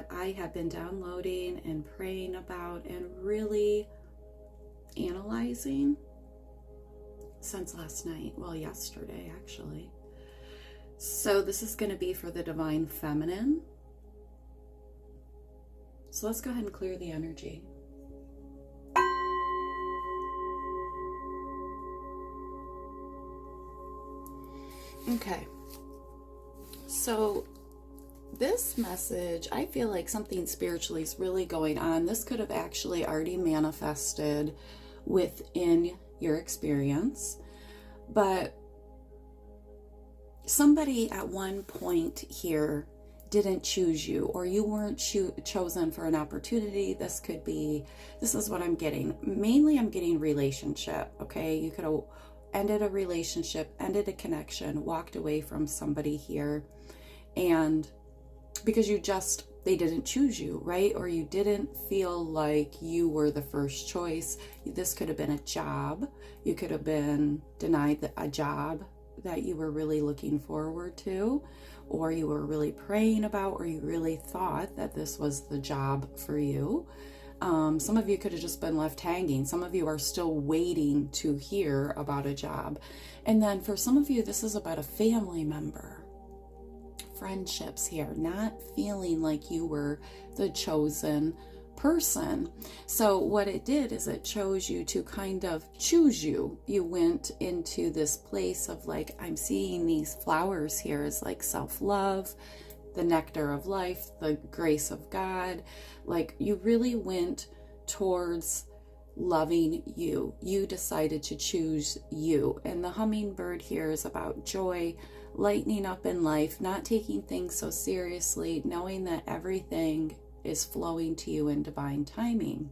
that I have been downloading and praying about and really analyzing since last night. Well, yesterday, actually. So this is going to be for the divine feminine. So let's go ahead and clear the energy. Okay. So this message, I feel like something spiritually is really going on. This could have actually already manifested within your experience, but somebody at one point here didn't choose you, or you weren't chosen for an opportunity. This is what I'm getting. Mainly I'm getting relationship, okay? You could have ended a relationship, ended a connection, walked away from somebody here, and because they didn't choose you, right? Or you didn't feel like you were the first choice. This could have been a job. You could have been denied a job that you were really looking forward to, or you were really praying about, or you really thought that this was the job for you. Some of you could have just been left hanging. Some of you are still waiting to hear about a job. And then for some of you, this is about a family member. Friendships here, not feeling like you were the chosen person. So what it did is it chose you to kind of choose you. You went into this place of like, I'm seeing these flowers here as like self-love, the nectar of life, the grace of God. Like you really went towards loving you. You decided to choose you. And the hummingbird here is about joy, lightening up in life, not taking things so seriously, knowing that everything is flowing to you in divine timing.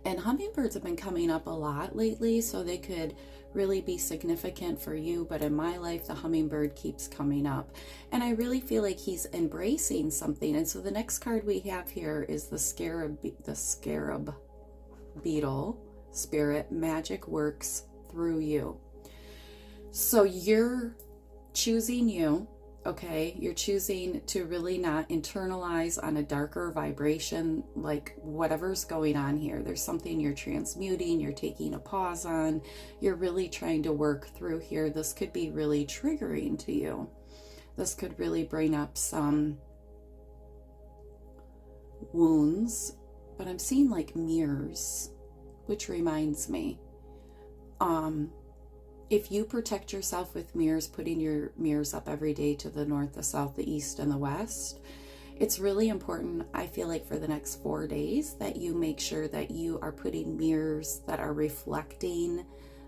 And hummingbirds have been coming up a lot lately, so they could really be significant for you. But in my life, the hummingbird keeps coming up. And I really feel like he's embracing something. And so the next card we have here is the scarab beetle. Spirit magic works through you. So you're choosing you. Okay, you're choosing to really not internalize on a darker vibration, like whatever's going on here. There's something you're transmuting, you're taking a pause on, you're really trying to work through here. This could be really triggering to you. This could really bring up some wounds, but I'm seeing like mirrors, which reminds me, if you protect yourself with mirrors, putting your mirrors up every day to the north, the south, the east, and the west, it's really important, I feel like, for the next 4 days that you make sure that you are putting mirrors that are reflecting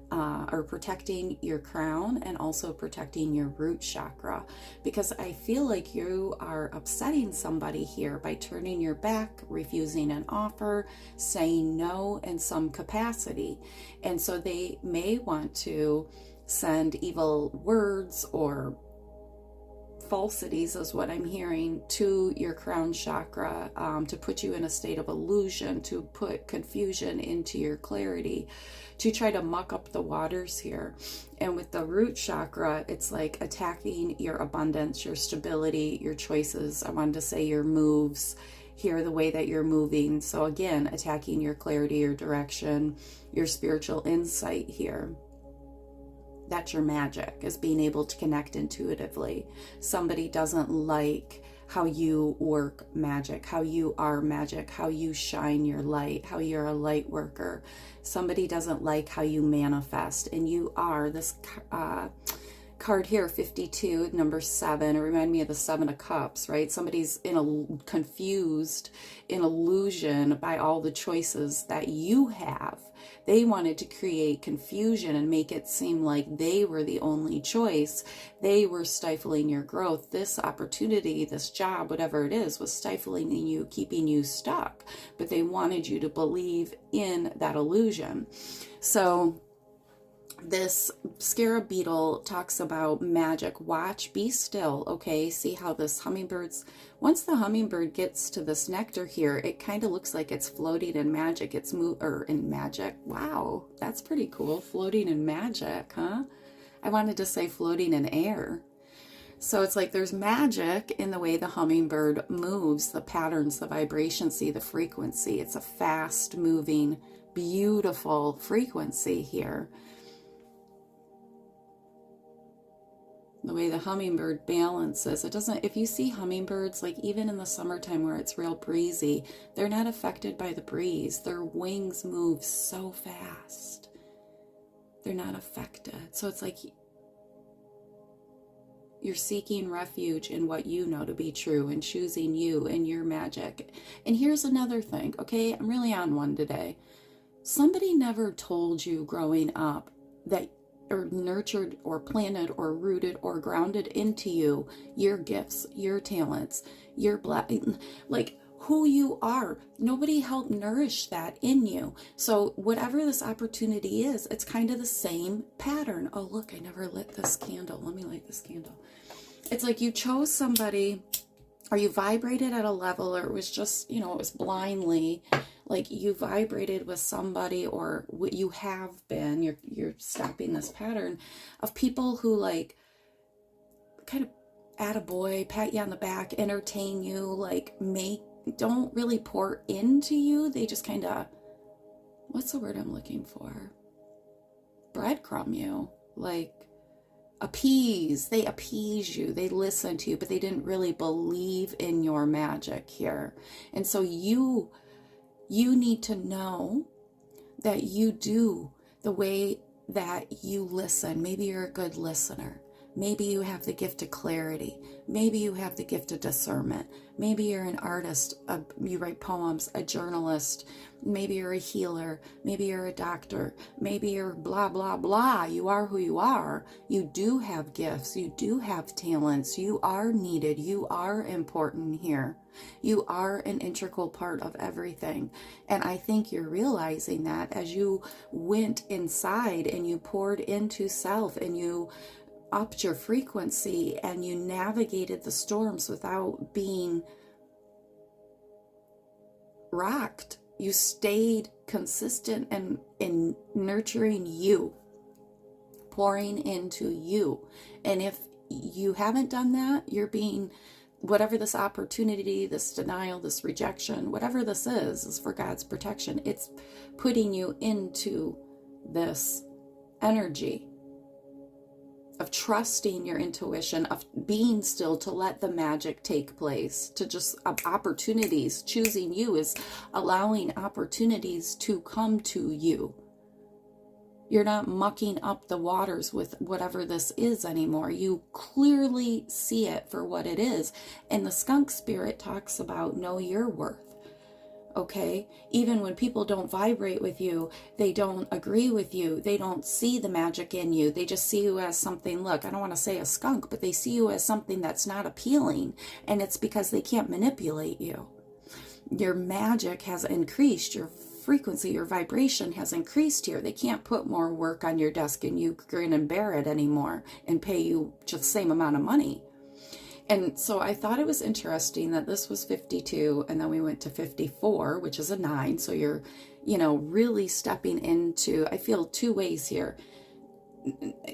or protecting your crown and also protecting your root chakra, because I feel like you are upsetting somebody here by turning your back, refusing an offer, saying no in some capacity. And so they may want to send evil words or falsities, is what I'm hearing, to your crown chakra, to put you in a state of illusion, to put confusion into your clarity, to try to muck up the waters here. And with the root chakra, it's like attacking your abundance, your stability, your choices. I wanted to say your moves here, the way that you're moving. So again, attacking your clarity, your direction, your spiritual insight here. That's your magic, is being able to connect intuitively. Somebody doesn't like how you work magic, how you are magic, how you shine your light, how you're a light worker. Somebody doesn't like how you manifest, and you are this card here, 52, number 7. It reminded me of the 7 of Cups, right? Somebody's confused, in illusion by all the choices that you have. They wanted to create confusion and make it seem like they were the only choice. They were stifling your growth. This opportunity, this job, whatever it is, was stifling you, keeping you stuck. But they wanted you to believe in that illusion. So this scarab beetle talks about magic. Watch, be still, okay? See how this once the hummingbird gets to this nectar here, it kind of looks like it's floating in magic. It's in magic. Wow, that's pretty cool. Floating in magic, huh? I wanted to say floating in air. So it's like there's magic in the way the hummingbird moves, the patterns, the vibration, see the frequency. It's a fast moving, beautiful frequency here. The way the hummingbird balances, it doesn't, if you see hummingbirds, like even in the summertime where it's real breezy, they're not affected by the breeze. Their wings move so fast. They're not affected. So it's like you're seeking refuge in what you know to be true and choosing you and your magic. And here's another thing, okay? I'm really on one today. Somebody never told you growing up that, or nurtured or planted or rooted or grounded into you your gifts, your talents, your like who you are. Nobody helped nourish that in you. So whatever this opportunity is, it's kind of the same pattern. Oh, look, I never lit this candle. Let me light this candle. It's like you chose somebody, or you vibrated at a level, or it was just, you know, it was blindly, like you vibrated with somebody, or what you have been, you're stopping this pattern of people who like kind of attaboy, pat you on the back, entertain you, like don't really pour into you. They just kind of, what's the word I'm looking for? Breadcrumb you, like they appease you, they listen to you, but they didn't really believe in your magic here. And so you need to know that you do the way that you listen. Maybe you're a good listener. Maybe you have the gift of clarity. Maybe you have the gift of discernment. Maybe you're an artist, you write poems, a journalist. Maybe you're a healer. Maybe you're a doctor. Maybe you're blah, blah, blah. You are who you are. You do have gifts. You do have talents. You are needed. You are important here. You are an integral part of everything. And I think you're realizing that as you went inside and you poured into self and you upped your frequency and you navigated the storms without being rocked. You stayed consistent and in nurturing you, pouring into you. And if you haven't done that, you're being, whatever this opportunity, this denial, this rejection, whatever this is for God's protection. It's putting you into this energy of trusting your intuition, of being still to let the magic take place, to just opportunities. Choosing you is allowing opportunities to come to you. You're not mucking up the waters with whatever this is anymore. You clearly see it for what it is. And the skunk spirit talks about know your worth. Okay? Even when people don't vibrate with you, they don't agree with you, they don't see the magic in you, they just see you as something, look, I don't want to say a skunk, but they see you as something that's not appealing, and it's because they can't manipulate you. Your magic has increased, your frequency, your vibration has increased here. They can't put more work on your desk and you grin and bear it anymore and pay you just the same amount of money. And so I thought it was interesting that this was 52 and then we went to 54, which is a 9. So you're, really stepping into, I feel two ways here.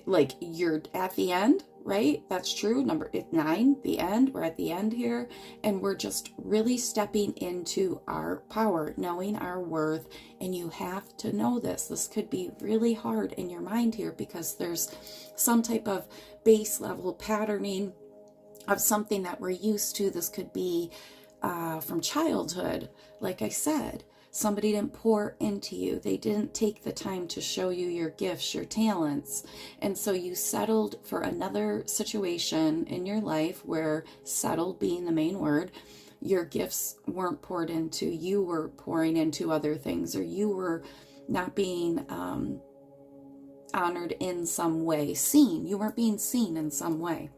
Like you're at the end, right? That's true. Number 9, the end. We're at the end here. And we're just really stepping into our power, knowing our worth. And you have to know this. This could be really hard in your mind here because there's some type of base level patterning of something that we're used to. This could be from childhood. Like I said, somebody didn't pour into you. They didn't take the time to show you your gifts, your talents. And so you settled for another situation in your life where settled being the main word, your gifts weren't poured into. You were pouring into other things, or you were not being honored in some way, seen. You weren't being seen in some way.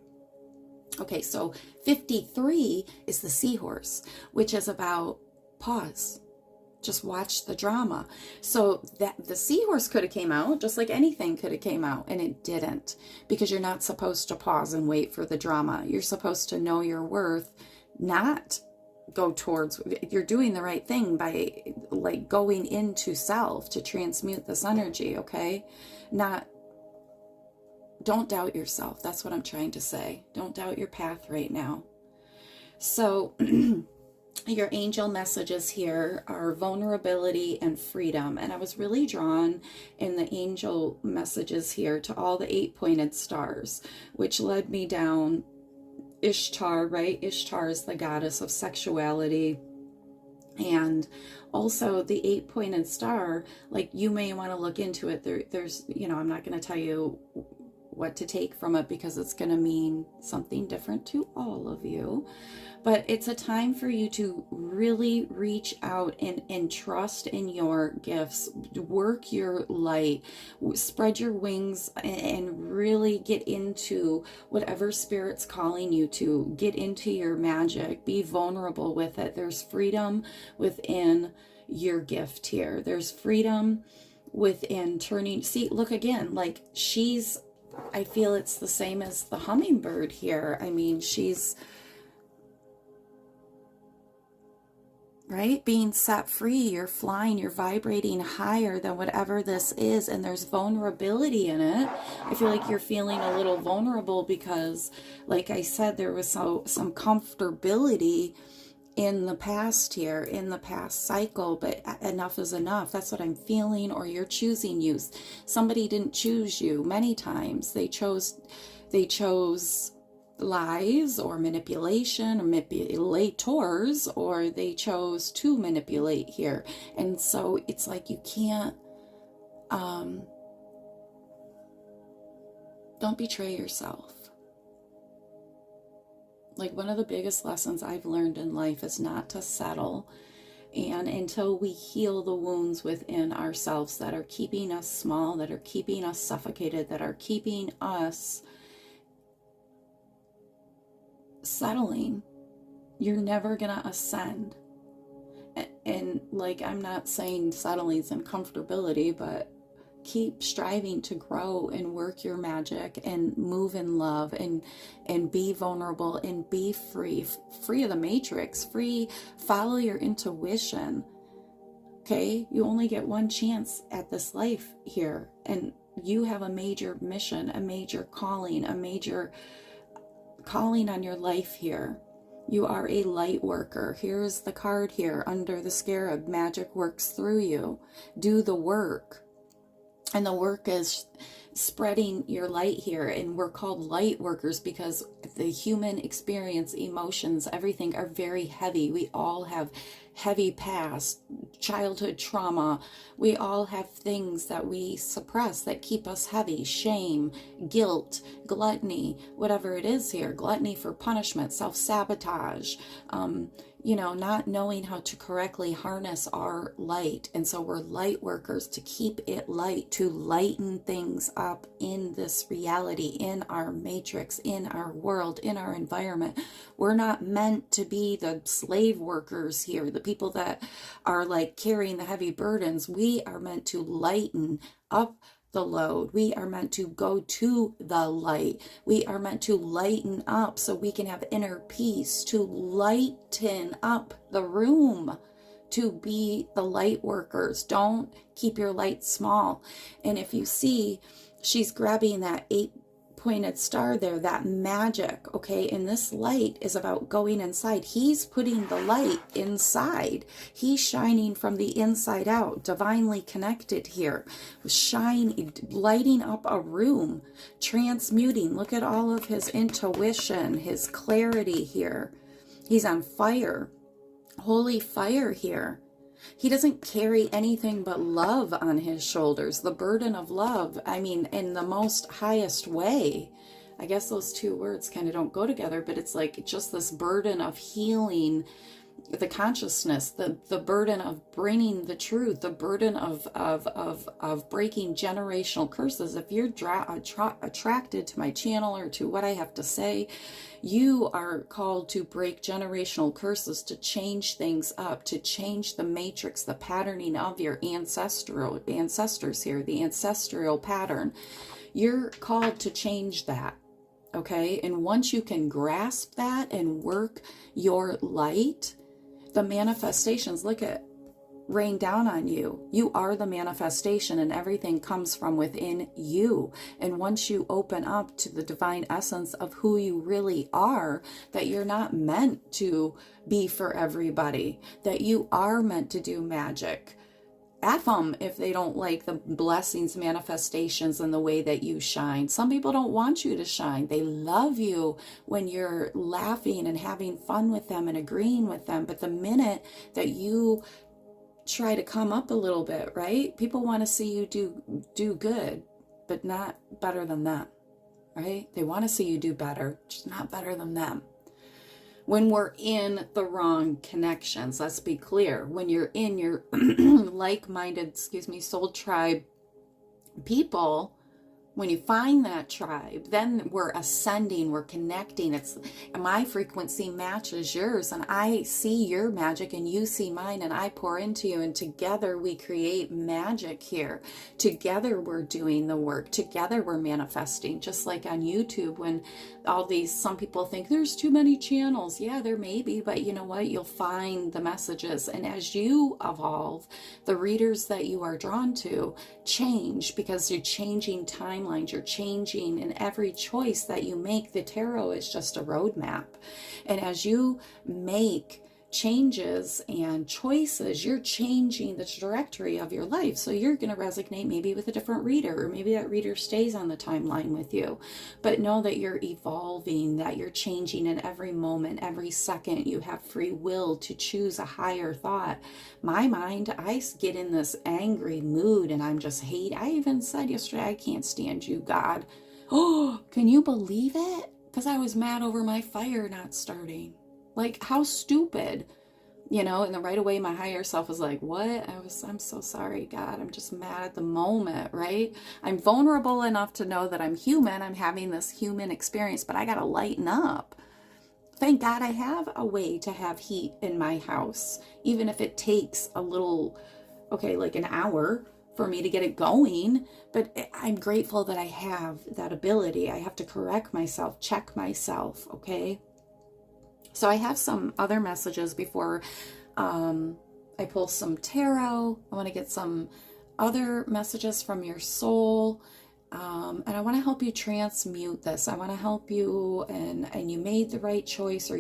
Okay, so 53 is the seahorse, which is about pause. Just watch the drama. So that the seahorse could have came out, just like anything could have came out, and it didn't, because you're not supposed to pause and wait for the drama. You're supposed to know your worth, not go towards, you're doing the right thing by like going into self to transmute this energy, okay? Not don't doubt yourself. That's what I'm trying to say. Don't doubt your path right now. So your angel messages here are vulnerability and freedom. And I was really drawn in the angel messages here to all the 8-pointed stars, which led me down Ishtar, right? Ishtar is the goddess of sexuality. And also the 8-pointed star, like, you may want to look into it. There's, you know, I'm not going to tell you what to take from it because it's going to mean something different to all of you. But it's a time for you to really reach out and trust in your gifts, work your light, spread your wings, and really get into whatever Spirit's calling you to. Get into your magic, be vulnerable with it. There's freedom within your gift here. There's freedom within turning, see, look again, like I feel it's the same as the hummingbird here. I mean, she's, right? Being set free, you're flying, you're vibrating higher than whatever this is, and there's vulnerability in it. I feel like you're feeling a little vulnerable because, like I said, there was some comfortability in the past here, in the past cycle, but enough is enough. That's what I'm feeling. Or you're choosing you. Somebody didn't choose you. Many times they chose lies or manipulation or manipulators, or they chose to manipulate here. And so it's like you can't don't betray yourself. Like, one of the biggest lessons I've learned in life is not to settle. And until we heal the wounds within ourselves that are keeping us small, that are keeping us suffocated, that are keeping us settling, you're never gonna ascend. And like, I'm not saying settling's and comfortability, but keep striving to grow and work your magic and move in love and be vulnerable and be free of the matrix, follow your intuition. Okay, you only get one chance at this life here, and you have a major mission, a major calling on your life here. You are a light worker. Here's the card here under the scarab. Magic works through you. Do the work. And the work is spreading your light here. And we're called light workers because the human experience, emotions, everything are very heavy. We all have heavy past, childhood trauma. We all have things that we suppress that keep us heavy. Shame, guilt, gluttony, whatever it is here. Gluttony for punishment, self-sabotage, not knowing how to correctly harness our light. And so we're light workers to keep it light, to lighten things up in this reality, in our matrix, in our world, in our environment. We're not meant to be the slave workers here, the people that are like carrying the heavy burdens. We are meant to lighten up the load. We are meant to go to the light. We are meant to lighten up so we can have inner peace, to lighten up the room, to be the light workers. Don't keep your light small. And if you see, she's grabbing that 8-pointed star there, that magic, okay? And this light is about going inside. He's putting the light inside. He's shining from the inside out, divinely connected here, lighting up a room, transmuting. Look at all of his intuition, his clarity here. He's on fire, holy fire here. He doesn't carry anything but love on his shoulders, the burden of love. I mean, in the most highest way. I guess those two words kind of don't go together, but it's like just this burden of healing the consciousness, the burden of bringing the truth, the burden of breaking generational curses. If you're attracted to my channel or to what I have to say, you are called to break generational curses, to change things up, to change the matrix, the patterning of your ancestors here, the ancestral pattern. You're called to change that. Okay, and once you can grasp that and work your light, the manifestations, look at rain down on you. You are the manifestation, and everything comes from within you. And once you open up to the divine essence of who you really are, that you're not meant to be for everybody, that you are meant to do magic. F them if they don't like the blessings, manifestations, and the way that you shine. Some people don't want you to shine. They love you when you're laughing and having fun with them and agreeing with them. But the minute that you try to come up a little bit, right? People want to see you do good, but not better than them, right? They want to see you do better, just not better than them. When we're in the wrong connections, let's be clear. When you're in your like-minded, soul tribe people, when you find that tribe, then we're ascending, we're connecting. It's my frequency matches yours, and I see your magic and you see mine, and I pour into you, and together we create magic here. Together we're doing the work. Together we're manifesting. Just like on YouTube, when some people think there's too many channels. Yeah, there may be, but you know what? You'll find the messages. And as you evolve, the readers that you are drawn to change, because you're changing timelines. You're changing in every choice that you make. The tarot is just a roadmap. And as you make changes and choices, you're changing the trajectory of your life. So you're going to resonate maybe with a different reader, or maybe that reader stays on the timeline with you. But know that you're evolving, that you're changing in every moment, every second. You have free will to choose a higher thought. My mind, I get in this angry mood and I'm just I even said yesterday, I can't stand you, God. Oh, can you believe it? Because I was mad over my fire not starting. Like, how stupid, and then right away my higher self was like, what? I'm so sorry, God. I'm just mad at the moment, right? I'm vulnerable enough to know that I'm human. I'm having this human experience, but I got to lighten up. Thank God I have a way to have heat in my house, even if it takes a little, like an hour for me to get it going. But I'm grateful that I have that ability. I have to correct myself, check myself, okay? So I have some other messages before I pull some tarot. I want to get some other messages from your soul. And I want to help you transmute this. I want to help you, and you made the right choice, or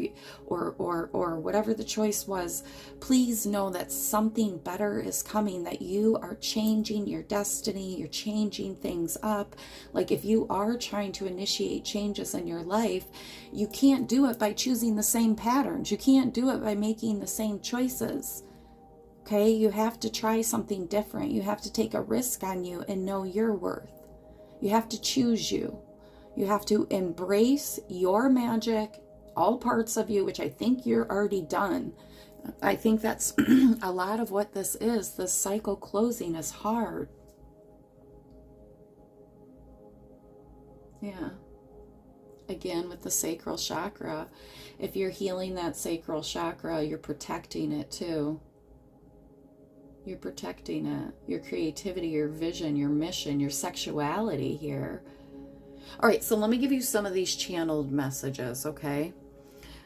whatever the choice was. Please know that something better is coming, that you are changing your destiny. You're changing things up. Like, if you are trying to initiate changes in your life, you can't do it by choosing the same patterns. You can't do it by making the same choices. Okay? You have to try something different. You have to take a risk on you and know your worth. You have to choose you. You have to embrace your magic, all parts of you, which I think you're already done. I think that's a lot of what this is. This cycle closing is hard. Yeah. Again, with the sacral chakra, if you're healing that sacral chakra, you're protecting it too. You're protecting it. Your creativity, your vision, your mission, your sexuality here. All right, so let me give you some of these channeled messages, okay?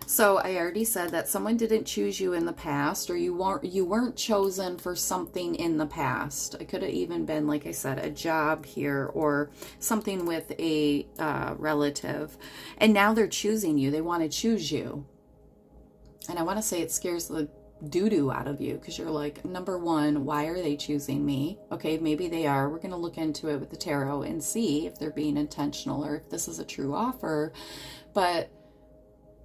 So I already said that someone didn't choose you in the past, or you weren't chosen for something in the past. It could have even been, like I said, a job here, or something with a relative. And now they're choosing you. They want to choose you. And I want to say it scares the doo-doo out of you, because you're like, number one, why are they choosing me? Okay, maybe they are. We're going to look into it with the tarot and see if they're being intentional or if this is a true offer. But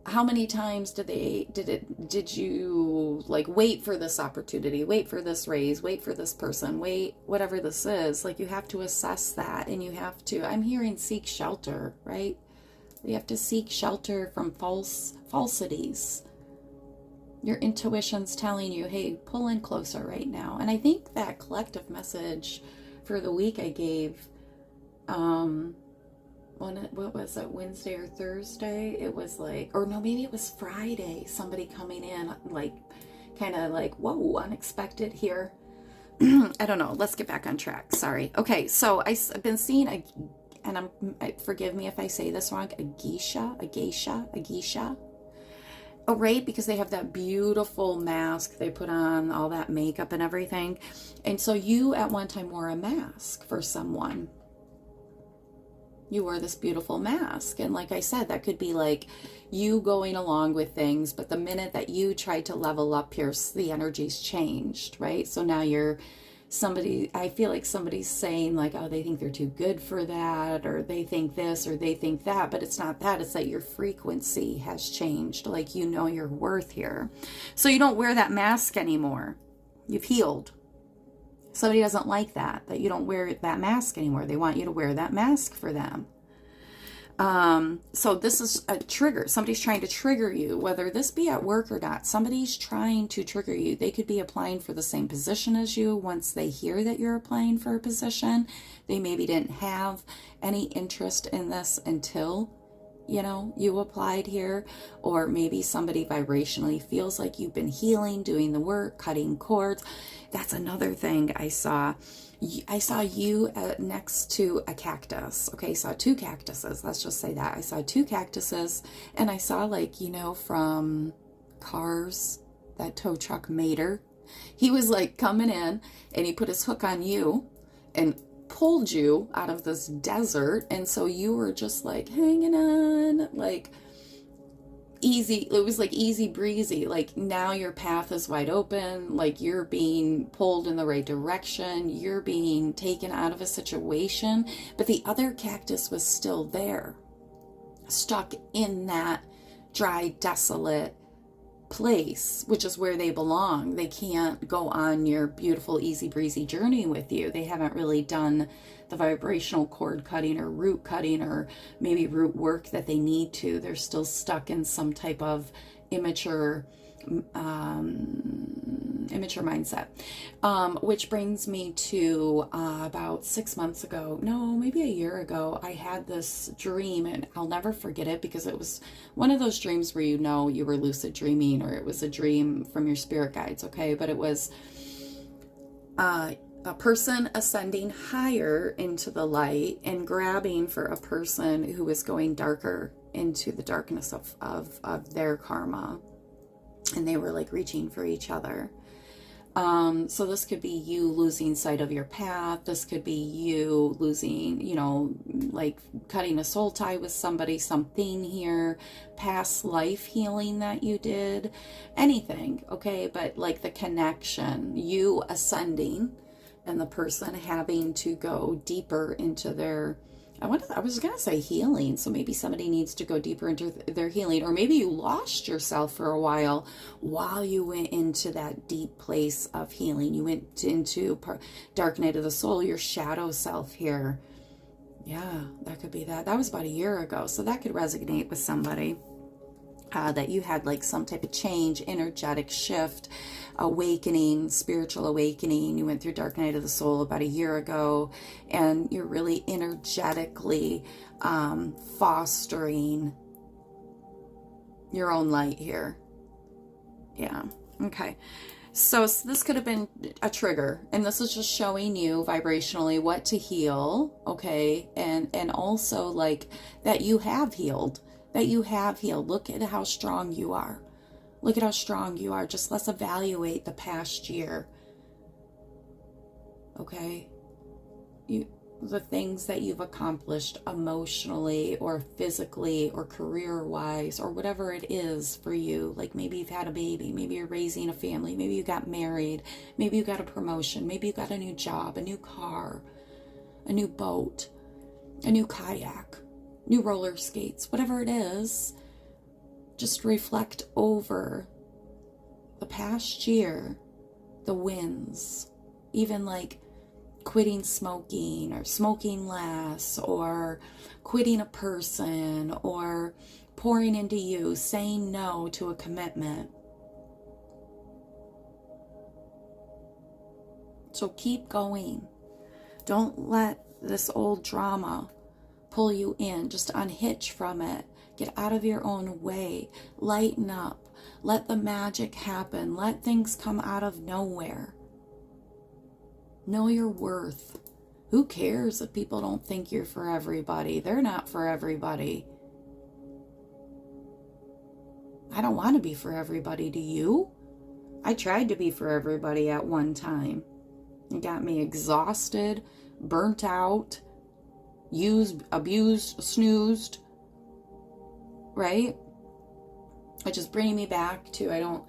how many times did you like wait for this opportunity, wait for this raise, wait for this person, wait, whatever this is? Like, you have to assess that, and you have to, I'm hearing, seek shelter, right? You have to seek shelter from falsities. Your intuition's telling you, hey, pull in closer right now. And I think that collective message for the week I gave, what was it, Wednesday or Thursday? It was like, or no, maybe it was Friday. Somebody coming in, like, kind of like, whoa, unexpected here. I don't know. Let's get back on track. Sorry. Okay, so I've been seeing forgive me if I say this wrong, a geisha. Oh, right, because they have that beautiful mask they put on, all that makeup and everything. And so you at one time wore a mask for someone. You wore this beautiful mask. And like I said, that could be like you going along with things, but the minute that you tried to level up here, the energy's changed, right? So now you're somebody, I feel like somebody's saying like, oh, they think they're too good for that, or they think this, or they think that, but it's not that. It's that your frequency has changed. Like, you know your worth here. So you don't wear that mask anymore. You've healed. Somebody doesn't like that you don't wear that mask anymore. They want you to wear that mask for them. So this is a trigger. Somebody's trying to trigger you, whether this be at work or not. Somebody's trying to trigger you. They could be applying for the same position as you. Once they hear that you're applying for a position, they maybe didn't have any interest in this until, you know, you applied here. Or maybe somebody vibrationally feels like you've been healing, doing the work, cutting cords. That's another thing I saw. I saw you next to a cactus. Okay, I saw two cactuses. Let's just say that. I saw two cactuses, and I saw, like, you know, from Cars, that tow truck Mater. He was like coming in, and he put his hook on you and pulled you out of this desert. And so you were just like hanging on, like easy. It was like easy breezy. Like, now your path is wide open. Like, you're being pulled in the right direction. You're being taken out of a situation. But the other cactus was still there, stuck in that dry, desolate place, which is where they belong. They can't go on your beautiful, easy breezy journey with you. They haven't really done the vibrational cord cutting or root cutting or maybe root work that they need to. They're still stuck in some type of immature mindset, which brings me to about 6 months ago, no, maybe a year ago, I had this dream, and I'll never forget it because it was one of those dreams where you know you were lucid dreaming, or it was a dream from your spirit guides, okay? But it was a person ascending higher into the light and grabbing for a person who was going darker into the darkness of their karma. And they were like reaching for each other. So this could be you losing sight of your path. This could be you losing, you know, like cutting a soul tie with somebody, something here, past life healing that you did, anything, okay? But like the connection, you ascending and the person having to go deeper into their, I was going to say healing. So maybe somebody needs to go deeper into their healing, or maybe you lost yourself for a while you went into that deep place of healing. You went into dark night of the soul, your shadow self here. Yeah, that could be that. That was about a year ago. So that could resonate with somebody. That you had like some type of change, energetic shift, awakening, spiritual awakening. You went through dark night of the soul about a year ago, and you're really energetically fostering your own light here. Yeah. Okay. So this could have been a trigger, and this is just showing you vibrationally what to heal. Okay. And also like that you have healed. That you have healed. Look at how strong you are. Look at how strong you are. Just let's evaluate the past year. Okay? The things that you've accomplished emotionally or physically or career-wise or whatever it is for you. Like maybe you've had a baby. Maybe you're raising a family. Maybe you got married. Maybe you got a promotion. Maybe you got a new job, a new car, a new boat, a new kayak, new roller skates, whatever it is. Just reflect over the past year, the wins, even like quitting smoking or smoking less, or quitting a person, or pouring into you, saying no to a commitment. So keep going. Don't let this old drama pull you in. Just unhitch from it. Get out of your own way. Lighten up. Let the magic happen. Let things come out of nowhere. Know your worth. Who cares if people don't think you're for everybody? They're not for everybody. I don't want to be for everybody. Do you? I tried to be for everybody at one time. It got me exhausted, burnt out, used, abused, snoozed, right? Which is bringing me back to,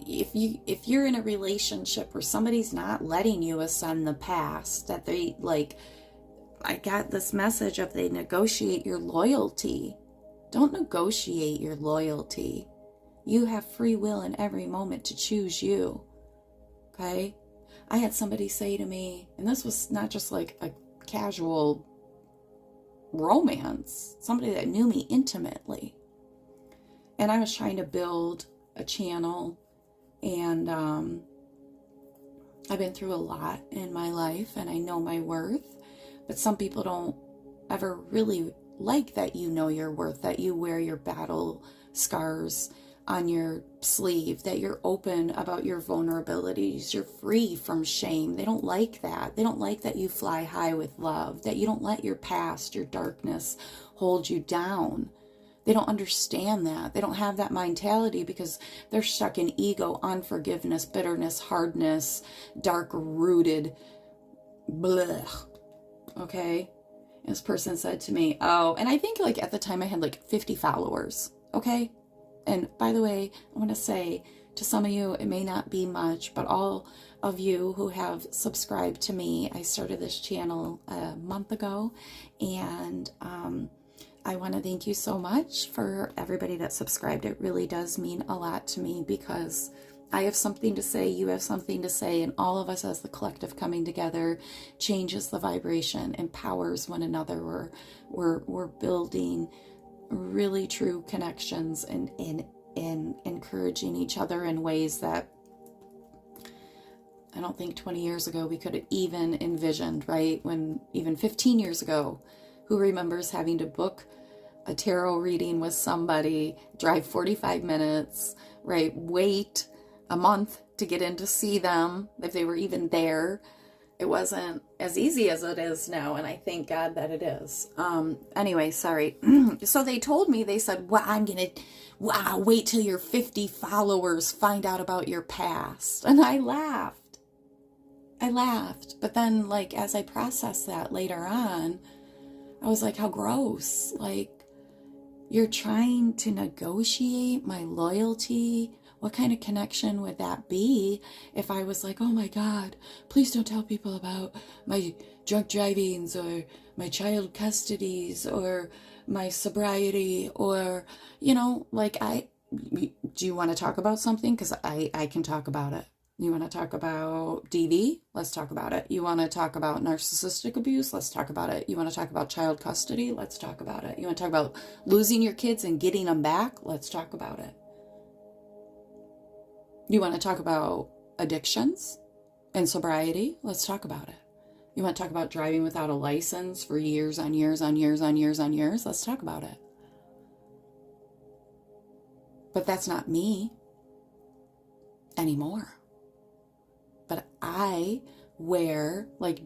if you're in a relationship where somebody's not letting you ascend the past, that they, like, I got this message of they negotiate your loyalty. Don't negotiate your loyalty. You have free will in every moment to choose you. Okay? I had somebody say to me, and this was not just like a casual romance, somebody that knew me intimately. And I was trying to build a channel, and I've been through a lot in my life, and I know my worth, but some people don't ever really like that you know your worth, that you wear your battle scars on your sleeve, that you're open about your vulnerabilities, you're free from shame. They don't like that. They don't like that you fly high with love, that you don't let your past, your darkness hold you down. They don't understand that. They don't have that mentality because they're stuck in ego, unforgiveness, bitterness, hardness, dark-rooted blech. Okay? And this person said to me, oh, and I think like at the time I had like 50 followers. Okay? And by the way, I want to say to some of you, it may not be much, but all of you who have subscribed to me, I started this channel a month ago, and I want to thank you so much for everybody that subscribed. It really does mean a lot to me because I have something to say, you have something to say, and all of us as the collective coming together changes the vibration, empowers one another. We're building really true connections and encouraging each other in ways that I don't think 20 years ago we could have even envisioned, right? When even 15 years ago, who remembers having to book a tarot reading with somebody, drive 45 minutes, right? Wait a month to get in to see them if they were even there. It wasn't as easy as it is now, and I thank God that it is. Anyway, sorry. So they told me, they said, well, wait till your 50 followers find out about your past. And I laughed. But then, like, as I processed that later on, I was like, how gross. Like, you're trying to negotiate my loyalty. What kind of connection would that be if I was like, oh my God, please don't tell people about my drunk drivings or my child custodies or my sobriety or, like do you want to talk about something? Because I can talk about it. You want to talk about DV? Let's talk about it. You want to talk about narcissistic abuse? Let's talk about it. You want to talk about child custody? Let's talk about it. You want to talk about losing your kids and getting them back? Let's talk about it. You want to talk about addictions and sobriety? Let's talk about it. You want to talk about driving without a license for years on years on years on years on years? Let's talk about it. But that's not me anymore. But I wear, like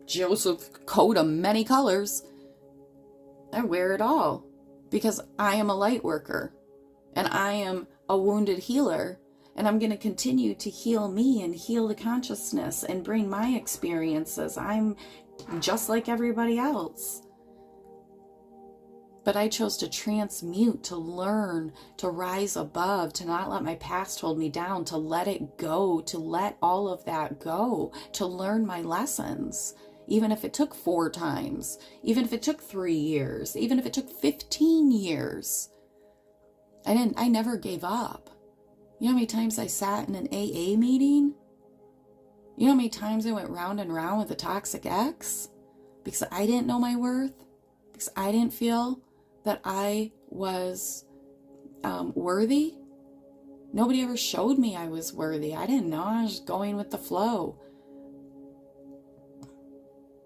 Joseph coat of many colors. I wear it all because I am a light worker and I am a wounded healer, and I'm going to continue to heal me and heal the consciousness and bring my experiences. I'm just like everybody else. But I chose to transmute, to learn, to rise above, to not let my past hold me down, to let it go, to let all of that go, to learn my lessons. Even if it took 4 times, even if it took 3 years, even if it took 15 years. I never gave up. You know how many times I sat in an AA meeting? You know how many times I went round and round with a toxic ex? Because I didn't know my worth. Because I didn't feel that I was worthy. Nobody ever showed me I was worthy. I didn't know. I was just going with the flow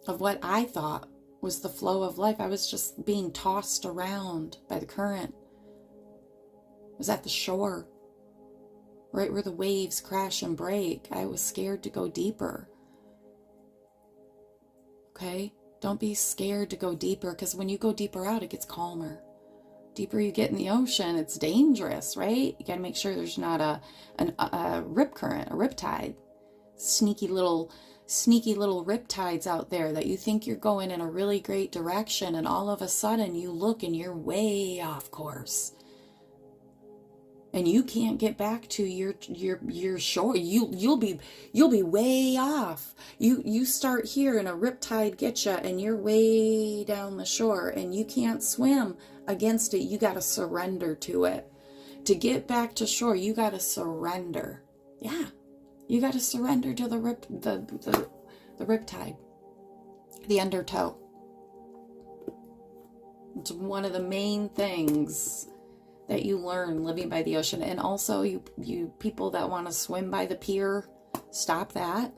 of what I thought was the flow of life. I was just being tossed around by the current. I was at the shore, right where the waves crash and break. I was scared to go deeper. Okay? Don't be scared to go deeper, because when you go deeper out, it gets calmer. Deeper you get in the ocean, it's dangerous, right? You got to make sure there's not a rip current, a rip tide. Sneaky little rip tides out there that you think you're going in a really great direction, and all of a sudden you look and you're way off course. And you can't get back to your shore. You'll be way off. You start here and a riptide gets you and you're way down the shore and you can't swim against it. You got to surrender to it. To get back to shore, you got to surrender. Yeah. You got to surrender to the riptide. The undertow. It's one of the main things that you learn living by the ocean. And also you people that want to swim by the pier, stop that.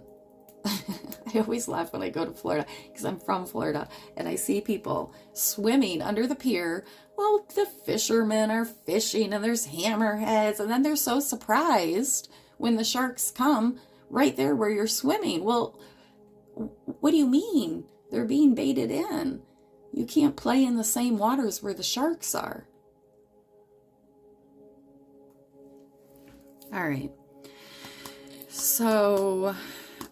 I always laugh when I go to Florida because I'm from Florida and I see people swimming under the pier while the fishermen are fishing and there's hammerheads, and then they're so surprised when the sharks come right there where you're swimming. Well, what do you mean? They're being baited in. You can't play in the same waters where the sharks are. All right. So,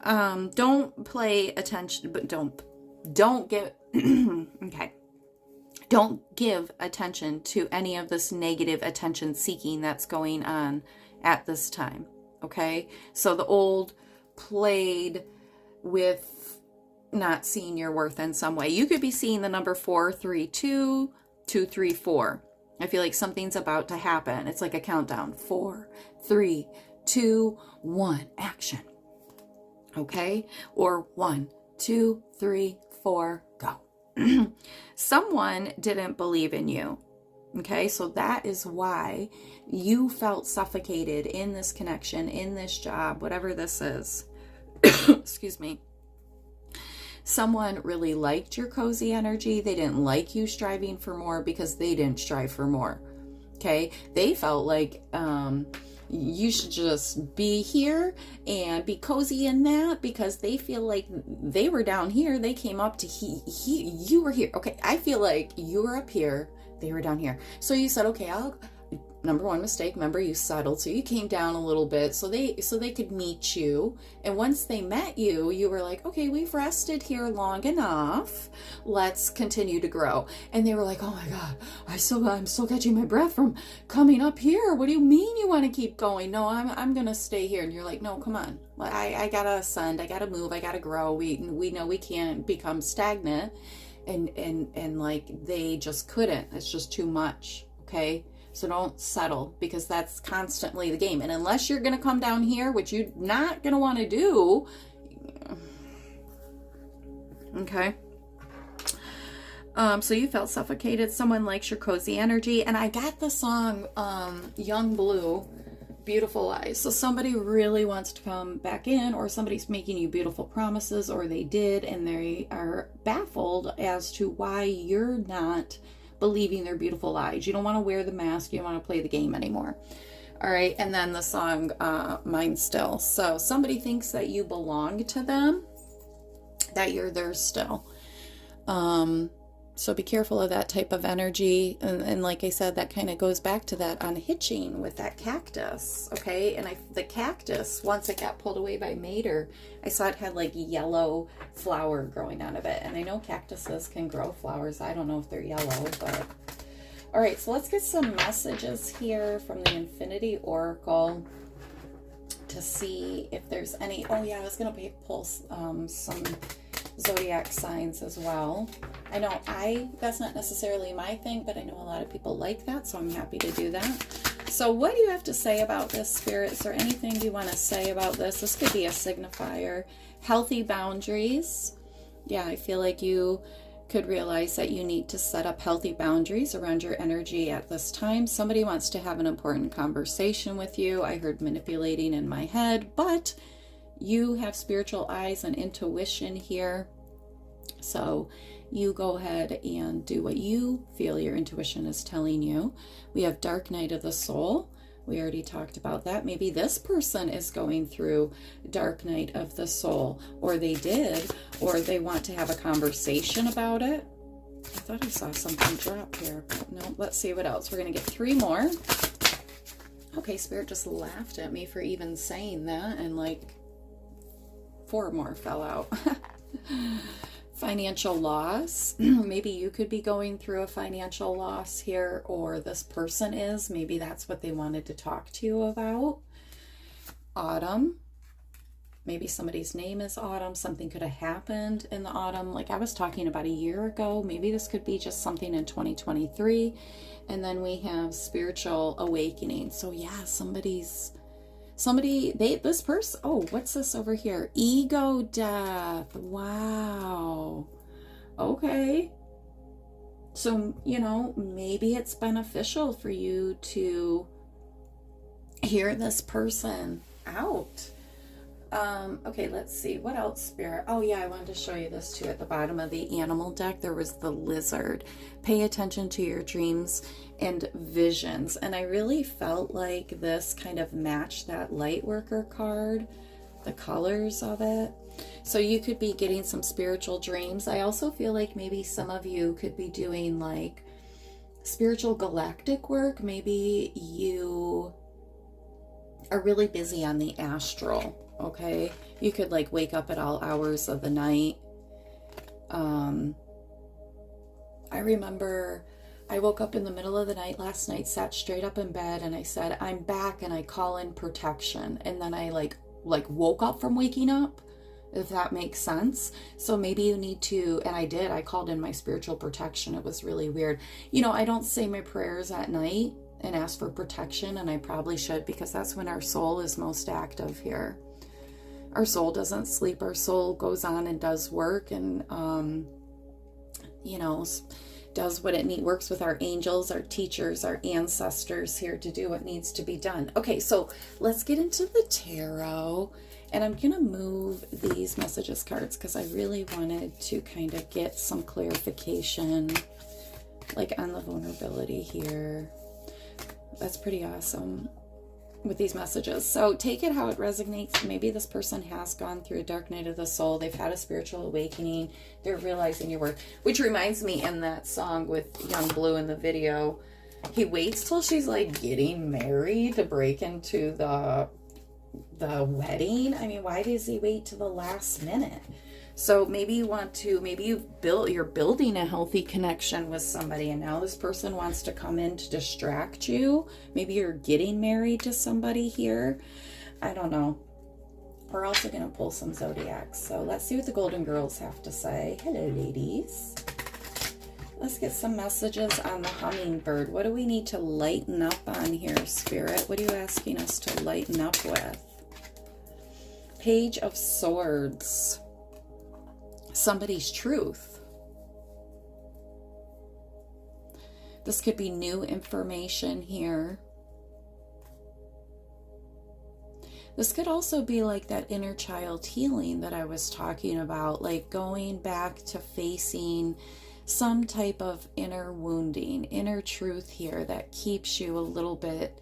don't pay attention, but don't get, okay. Don't give attention to any of this negative attention seeking that's going on at this time. Okay. So the old played with not seeing your worth in some way. You could be seeing the number 432, 234. I feel like something's about to happen. It's like a countdown. 4, 3, 2, 1, action. Okay? Or 1, 2, 3, 4, go. Someone didn't believe in you. Okay? So that is why you felt suffocated in this connection, in this job, whatever this is. Excuse me. Someone really liked your cozy energy. They didn't like you striving for more because they didn't strive for more. Okay? They felt like you should just be here and be cozy in that because they feel like they were down here. They came up to you were here. Okay, I feel like you were up here. They were down here. So you said, okay, number one mistake, remember you settled. So you came down a little bit so they could meet you. And once they met you, you were like, okay, we've rested here long enough. Let's continue to grow. And they were like, oh my God, I'm still catching my breath from coming up here. What do you mean you want to keep going? No, I'm going to stay here. And you're like, no, come on. I got to ascend. I got to move. I got to grow. We know we can't become stagnant. And like they just couldn't. It's just too much. Okay. So don't settle because that's constantly the game. And unless you're going to come down here, which you're not going to want to do. Okay. So you felt suffocated. Someone likes your cozy energy. And I got the song, Young Blue, Beautiful Eyes. So somebody really wants to come back in, or somebody's making you beautiful promises, or they did, and they are baffled as to why you're not believing their beautiful lies. You don't want to wear the mask. You don't want to play the game anymore. All right. And then the song, Mine Still. So somebody thinks that you belong to them, that you're theirs still. So be careful of that type of energy. And like I said, that kind of goes back to that unhitching with that cactus. Okay. And the cactus, once it got pulled away by Mater, I saw it had like yellow flower growing out of it. And I know cactuses can grow flowers. I don't know if they're yellow, but all right. So let's get some messages here from the Infinity Oracle to see if there's any. Oh yeah, I was going to pull some zodiac signs as well. I know that's not necessarily my thing, but I know a lot of people like that, so I'm happy to do that. So what do you have to say about this, Spirit? Is there anything you want to say about this? This could be a signifier. Healthy boundaries. Yeah, I feel like you could realize that you need to set up healthy boundaries around your energy at this time. Somebody wants to have an important conversation with you. I heard manipulating in my head, but you have spiritual eyes and intuition here. So you go ahead and do what you feel your intuition is telling you. We have Dark Night of the Soul. We already talked about that. Maybe this person is going through Dark Night of the Soul, or they did, or they want to have a conversation about it. I thought I saw something drop here, but no, let's see what else. We're going to get 3 more. Okay, Spirit just laughed at me for even saying that, and like 4 more fell out. Financial loss. Maybe you could be going through a financial loss here, or this person is. Maybe that's what they wanted to talk to you about. Autumn. Maybe somebody's name is Autumn. Something could have happened in the autumn. Like I was talking about a year ago. Maybe this could be just something in 2023. And then we have spiritual awakening. So yeah, this person, oh, what's this over here? Ego death. Wow. Okay. So, you know, maybe it's beneficial for you to hear this person out. Okay, let's see. What else, Spirit? Oh, yeah, I wanted to show you this too. At the bottom of the animal deck, there was the lizard. Pay attention to your dreams and visions. And I really felt like this kind of matched that lightworker card, the colors of it. So you could be getting some spiritual dreams. I also feel like maybe some of you could be doing like spiritual galactic work. Maybe you are really busy on the astral. Okay, you could like wake up at all hours of the night. I remember I woke up in the middle of the night last night, sat straight up in bed, and I said, I'm back, and I call in protection. And then I like woke up from waking up, if that makes sense. So maybe you need to, and I did, I called in my spiritual protection. It was really weird. You know, I don't say my prayers at night and ask for protection, and I probably should, because that's when our soul is most active here. Our soul doesn't sleep. Our soul goes on and does work, and you know, does what it needs, works with our angels, our teachers, our ancestors here to do what needs to be done. Okay, so let's get into the tarot, and I'm gonna move these messages cards because I really wanted to kind of get some clarification, like on the vulnerability here. That's pretty awesome with these messages. So take it how it resonates. Maybe this person has gone through a dark night of the soul. They've had a spiritual awakening. They're realizing your worth, which reminds me, in that song with Young Blue in the video, he waits till she's like getting married to break into the wedding. I mean, why does he wait to the last minute? So maybe you want to, maybe you're building a healthy connection with somebody, and now this person wants to come in to distract you. Maybe you're getting married to somebody here. I don't know. We're also going to pull some zodiacs. So let's see what the Golden Girls have to say. Hello, ladies. Let's get some messages on the hummingbird. What do we need to lighten up on here, Spirit? What are you asking us to lighten up with? Page of Swords. Somebody's truth. This could be new information here. This could also be like that inner child healing that I was talking about, like going back to facing some type of inner wounding, inner truth here that keeps you a little bit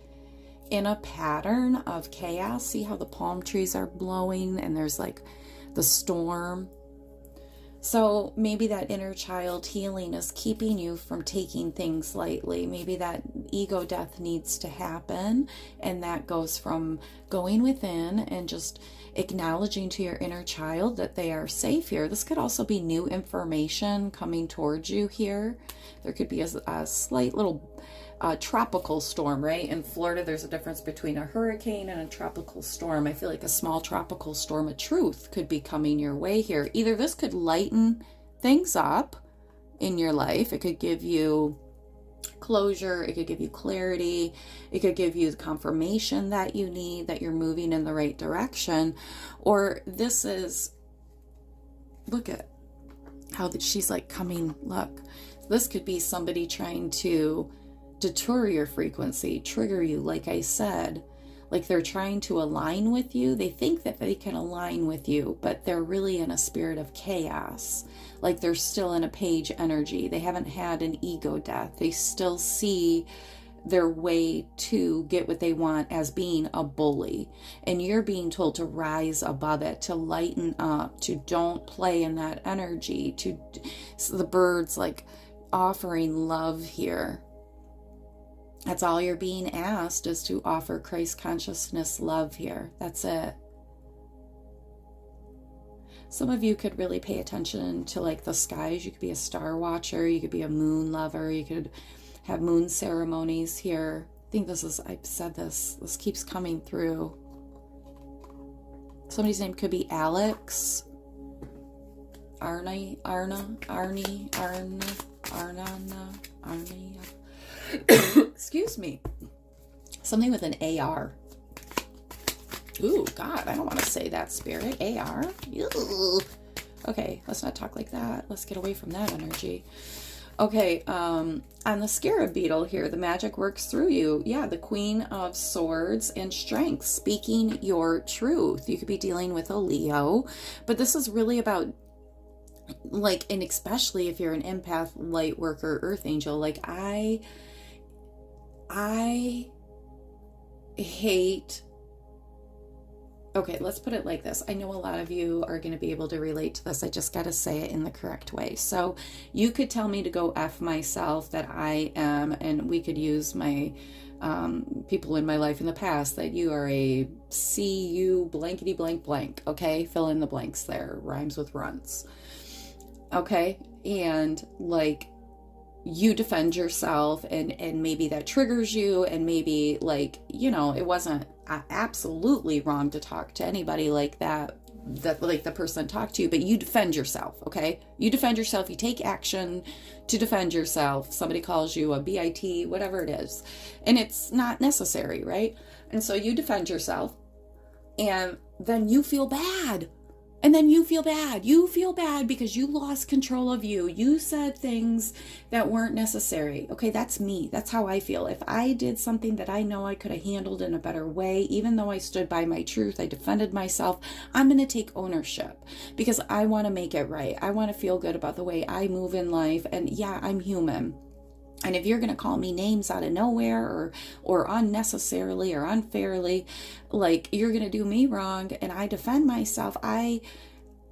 in a pattern of chaos. See how the palm trees are blowing and there's like the storm. So maybe that inner child healing is keeping you from taking things lightly. Maybe that ego death needs to happen, and that goes from going within and just acknowledging to your inner child that they are safe here. This could also be new information coming towards you here. There could be a slight little tropical storm, right? In Florida, there's a difference between a hurricane and a tropical storm. I feel like a small tropical storm of truth could be coming your way here. Either this could lighten things up in your life. It could give you closure. It could give you clarity. It could give you the confirmation that you need, that you're moving in the right direction. Or this is, look at how she's like coming, look. This could be somebody trying to deter your frequency, trigger you, like I said, like they're trying to align with you. They think that they can align with you, but they're really in a spirit of chaos. Like they're still in a page energy. They haven't had an ego death. They still see their way to get what they want as being a bully. And you're being told to rise above it, to lighten up, to don't play in that energy, so the birds like offering love here. That's all you're being asked, is to offer Christ consciousness love here. That's it. Some of you could really pay attention to like the skies. You could be a star watcher. You could be a moon lover. You could have moon ceremonies here. I think this is, I've said this keeps coming through. Somebody's name could be Alex, Arnie. Excuse me. Something with an AR. Ooh, God, I don't want to say that, spirit. AR? Ew. Okay, let's not talk like that. Let's get away from that energy. Okay, on the scarab beetle here, the magic works through you. Yeah, the Queen of Swords and Strength, speaking your truth. You could be dealing with a Leo, but this is really about, like, and especially if you're an empath, light worker, earth angel, like I hate, okay, let's put it like this. I know a lot of you are going to be able to relate to this. I just got to say it in the correct way. So you could tell me to go F myself, that I am, and we could use my people in my life in the past, that you are a CU blankety blank blank. Okay, fill in the blanks there. Rhymes with runs. Okay, and like, you defend yourself, and maybe that triggers you, and maybe, like, you know, it wasn't absolutely wrong to talk to anybody like that like the person talked to you, but you defend yourself. Okay, you defend yourself. You take action to defend yourself. Somebody calls you a BIT, whatever it is, and it's not necessary, right? And so you defend yourself, and then you feel bad. And then you feel bad. You feel bad because you lost control of you. You said things that weren't necessary. Okay, that's me. That's how I feel. If I did something that I know I could have handled in a better way, even though I stood by my truth, I defended myself, I'm going to take ownership because I want to make it right. I want to feel good about the way I move in life. And yeah, I'm human. And if you're going to call me names out of nowhere or unnecessarily or unfairly, like, you're going to do me wrong and I defend myself,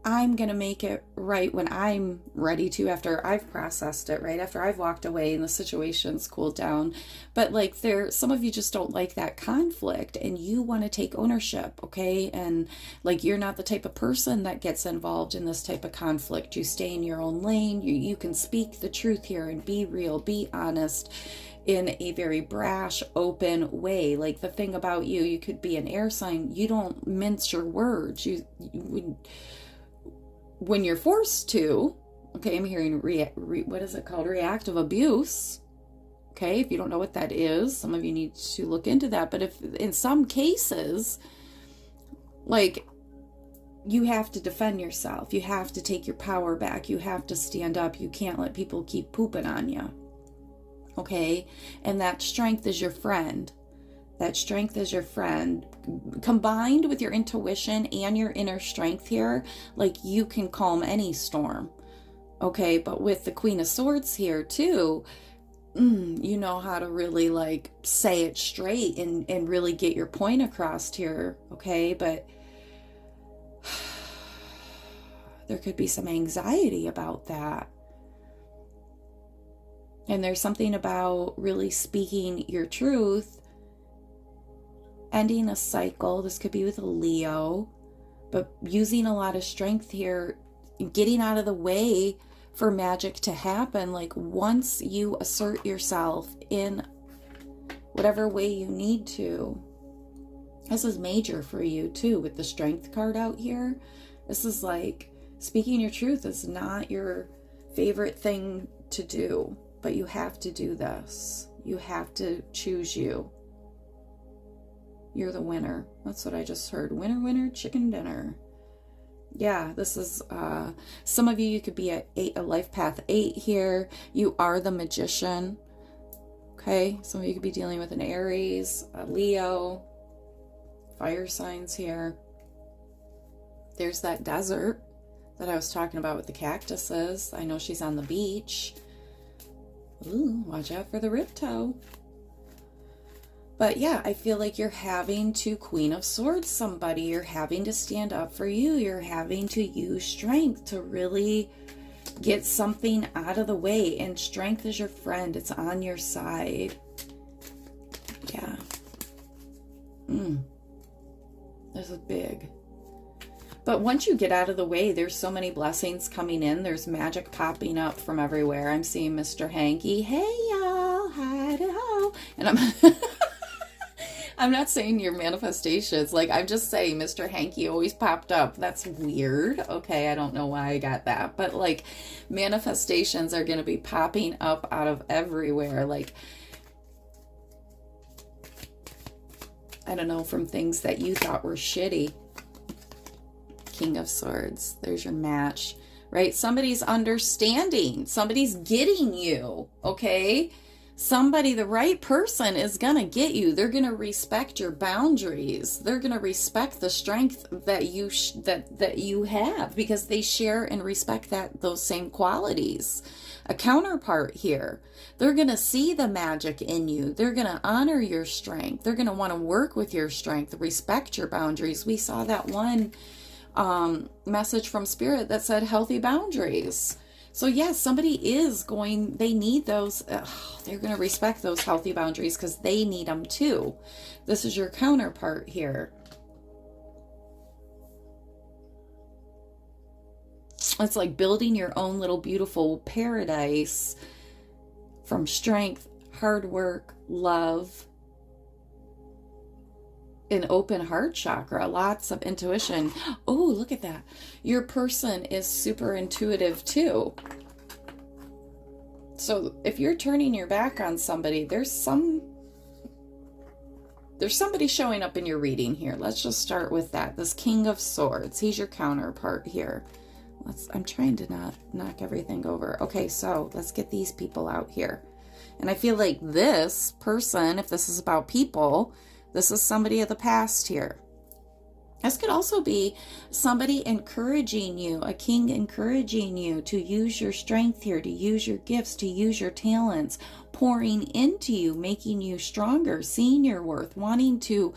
I'm going to make it right when I'm ready to, after I've processed it, right? After I've walked away and the situation's cooled down. But like, some of you just don't like that conflict and you want to take ownership, okay? And like, you're not the type of person that gets involved in this type of conflict. You stay in your own lane. You can speak the truth here and be real, be honest in a very brash, open way. Like, the thing about you, you could be an air sign. You don't mince your words. When you're forced to, okay, I'm hearing what is it called? Reactive abuse. Okay, if you don't know what that is, some of you need to look into that. But if in some cases, like, you have to defend yourself, you have to take your power back, you have to stand up, you can't let people keep pooping on you. Okay, and that strength is your friend. That strength is your friend. Combined with your intuition and your inner strength here, like, you can calm any storm. Okay, but with the Queen of Swords here too, you know how to really, like, say it straight and really get your point across here. Okay, but there could be some anxiety about that. And there's something about really speaking your truth, ending a cycle. This could be with a Leo, but using a lot of strength here, getting out of the way for magic to happen. Like, once you assert yourself in whatever way you need to, this is major for you too, with the Strength card out here. This is like, speaking your truth is not your favorite thing to do, but you have to do this. You have to choose you. You're the winner. That's what I just heard. Winner, winner, chicken dinner. Yeah, this is, some of you could be a life path 8 here. You are the Magician. Okay, some of you could be dealing with an Aries, a Leo, fire signs here. There's that desert that I was talking about with the cactuses. I know she's on the beach. Ooh, watch out for the rip toe. But yeah, I feel like you're having to Queen of Swords somebody. You're having to stand up for you. You're having to use strength to really Get something out of the way, and strength is your friend. It's on your side. Yeah. This is big. But once you get out of the way, there's so many blessings coming in. There's magic popping up from everywhere. I'm seeing Mr. Hanky. Hey, y'all. Hi-do-ho. And I'm not saying your manifestations. Like, I'm just saying Mr. Hanky always popped up. That's weird. Okay, I don't know why I got that. But, like, manifestations are going to be popping up out of everywhere. Like, I don't know, from things that you thought were shitty. King of Swords. There's your match, right? Somebody's understanding. Somebody's getting you, okay? Somebody, the right person is going to get you. They're going to respect your boundaries. They're going to respect the strength that you that you have, because they share and respect those same qualities. A counterpart here. They're going to see the magic in you. They're going to honor your strength. They're going to want to work with your strength, respect your boundaries. We saw that one message from Spirit that said healthy boundaries. So yes, somebody is going, they need those, they're going to respect those healthy boundaries because they need them too. This is your counterpart here. It's like building your own little beautiful paradise from strength, hard work, love, an open heart chakra, lots of intuition. Oh, look at that. Your person is super intuitive too. So if you're turning your back on somebody, there's somebody showing up in your reading here. Let's just start with that. This King of Swords, he's your counterpart here. I'm trying to not knock everything over. Okay, so let's get these people out here. And I feel like this person, if this is about people, this is somebody of the past here. This could also be somebody encouraging you, a king encouraging you to use your strength here, to use your gifts, to use your talents, pouring into you, making you stronger, seeing your worth, wanting to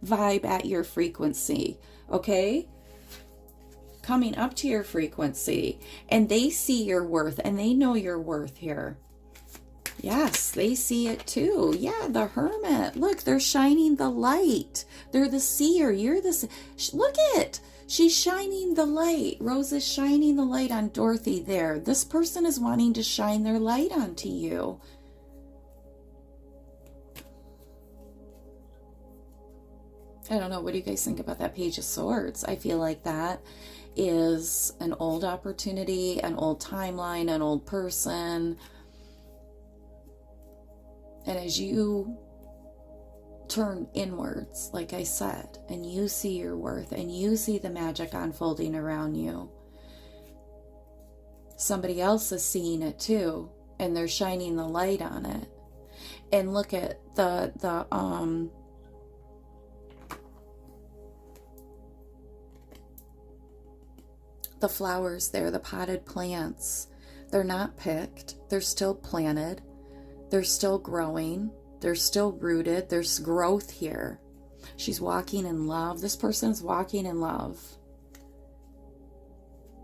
vibe at your frequency, okay? Coming up to your frequency, and they see your worth and they know your worth here. Yes, they see it too. Yeah, the Hermit. Look, they're shining the light. They're the seer. You're the... Look it. She's shining the light. Rose is shining the light on Dorothy there. This person is wanting to shine their light onto you. I don't know. What do you guys think about that Page of Swords? I feel like that is an old opportunity, an old timeline, an old person. And as you turn inwards, like I said, and you see your worth and you see the magic unfolding around you, somebody else is seeing it too, and they're shining the light on it. And look at the flowers there, the potted plants. They're not picked. They're still planted. They're still growing. They're still rooted. There's growth here. She's walking in love. This person's walking in love.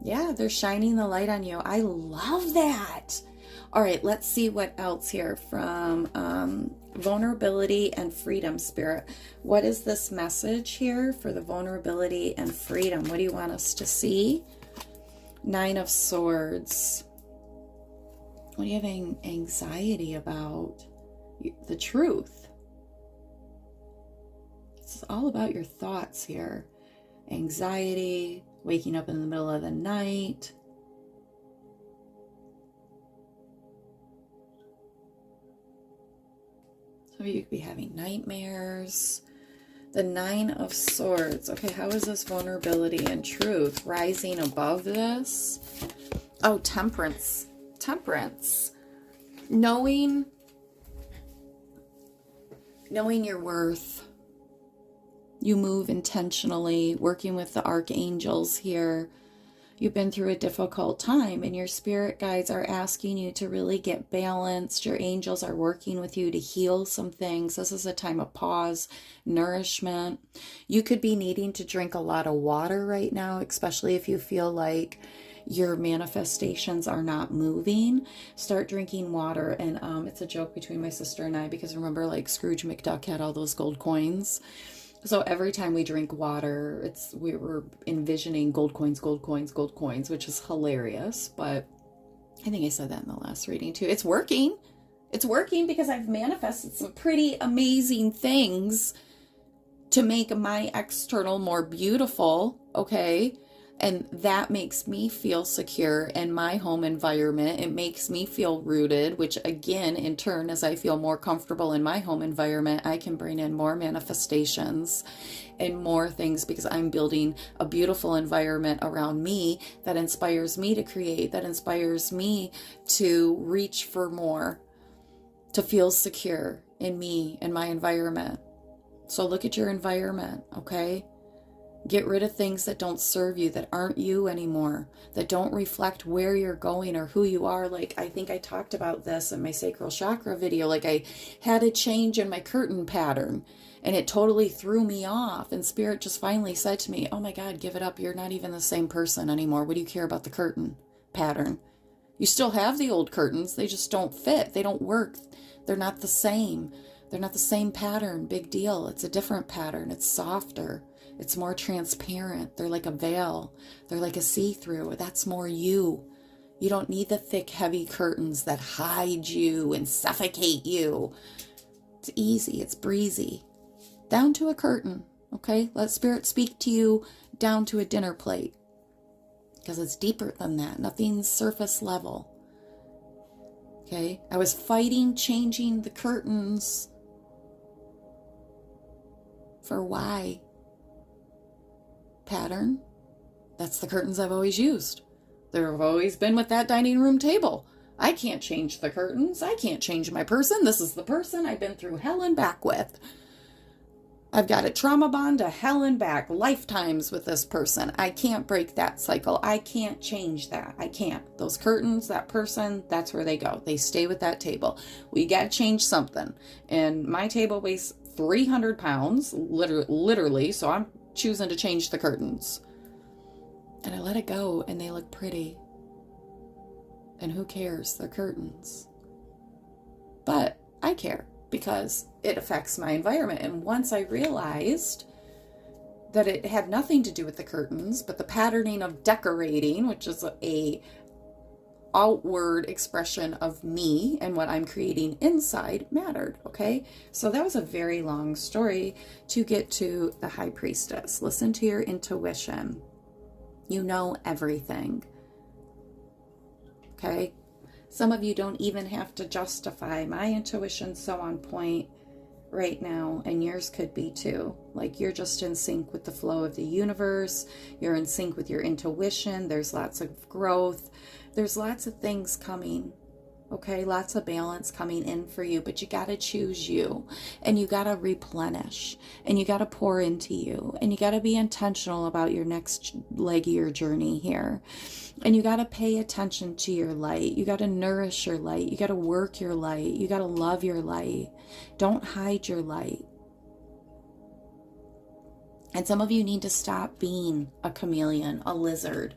Yeah, they're shining the light on you. I love that. All right, let's see what else here from vulnerability and freedom, Spirit. What is this message here for the vulnerability and freedom? What do you want us to see? Nine of Swords. What are you having anxiety about? The truth. It's all about your thoughts here. Anxiety, waking up in the middle of the night. Some of you could be having nightmares. The Nine of Swords. Okay, how is this vulnerability and truth rising above this? Oh, Temperance. Temperance. Knowing your worth. You move intentionally, working with the archangels here. You've been through a difficult time, and your spirit guides are asking you to really get balanced. Your angels are working with you to heal some things. This is a time of pause, nourishment. You could be needing to drink a lot of water right now, especially if you feel like your manifestations are not moving, start drinking water. And it's a joke between my sister and I, because remember, like, Scrooge McDuck had all those gold coins. So every time we drink water, we were envisioning gold coins, gold coins, gold coins, which is hilarious. But I think I said that in the last reading too. It's working. It's working because I've manifested some pretty amazing things to make my external more beautiful, okay? And that makes me feel secure in my home environment. It makes me feel rooted, which again, in turn, as I feel more comfortable in my home environment, I can bring in more manifestations and more things, because I'm building a beautiful environment around me that inspires me to create, that inspires me to reach for more, to feel secure in me and my environment. So look at your environment, okay? Get rid of things that don't serve you, that aren't you anymore, that don't reflect where you're going or who you are. Like, I think I talked about this in my sacral chakra video. Like, I had a change in my curtain pattern and it totally threw me off. And Spirit just finally said to me, oh my God, give it up. You're not even the same person anymore. What do you care about the curtain pattern? You still have the old curtains. They just don't fit. They don't work. They're not the same. They're not the same pattern. Big deal. It's a different pattern. It's softer. It's more transparent. They're like a veil. They're like a see-through. That's more you. You don't need the thick, heavy curtains that hide you and suffocate you. It's easy. It's breezy. Down to a curtain, okay? Let Spirit speak to you down to a dinner plate, because it's deeper than that. Nothing's surface level, okay? I was fighting changing the curtains for why? Pattern. That's the curtains I've always used. They've always been with that dining room table. I can't change the curtains. I can't change my person. This is the person I've been through hell and back with. I've got a trauma bond to hell and back, lifetimes with this person. I can't break that cycle. I can't change that. I can't. Those curtains, that person, that's where they go. They stay with that table. We got to change something. And my table weighs 300 pounds, literally, so I'm choosing to change the curtains. And I let it go, and they look pretty. And who cares? They're curtains. But I care, because it affects my environment. And once I realized that it had nothing to do with the curtains, but the patterning of decorating, which is a outward expression of me and what I'm creating inside, mattered, okay? So that was a very long story to get to the High Priestess. Listen to your intuition. You know everything, okay? Some of you don't even have to justify. My intuition's so on point right now, and yours could be too. Like, you're just in sync with the flow of the universe. You're in sync with your intuition. There's lots of growth. There's lots of things coming, okay? Lots of balance coming in for you, but you got to choose you, and you got to replenish, and you got to pour into you, and you got to be intentional about your next leg of your journey here. And you got to pay attention to your light. You got to nourish your light. You got to work your light. You got to love your light. Don't hide your light. And some of you need to stop being a chameleon, a lizard.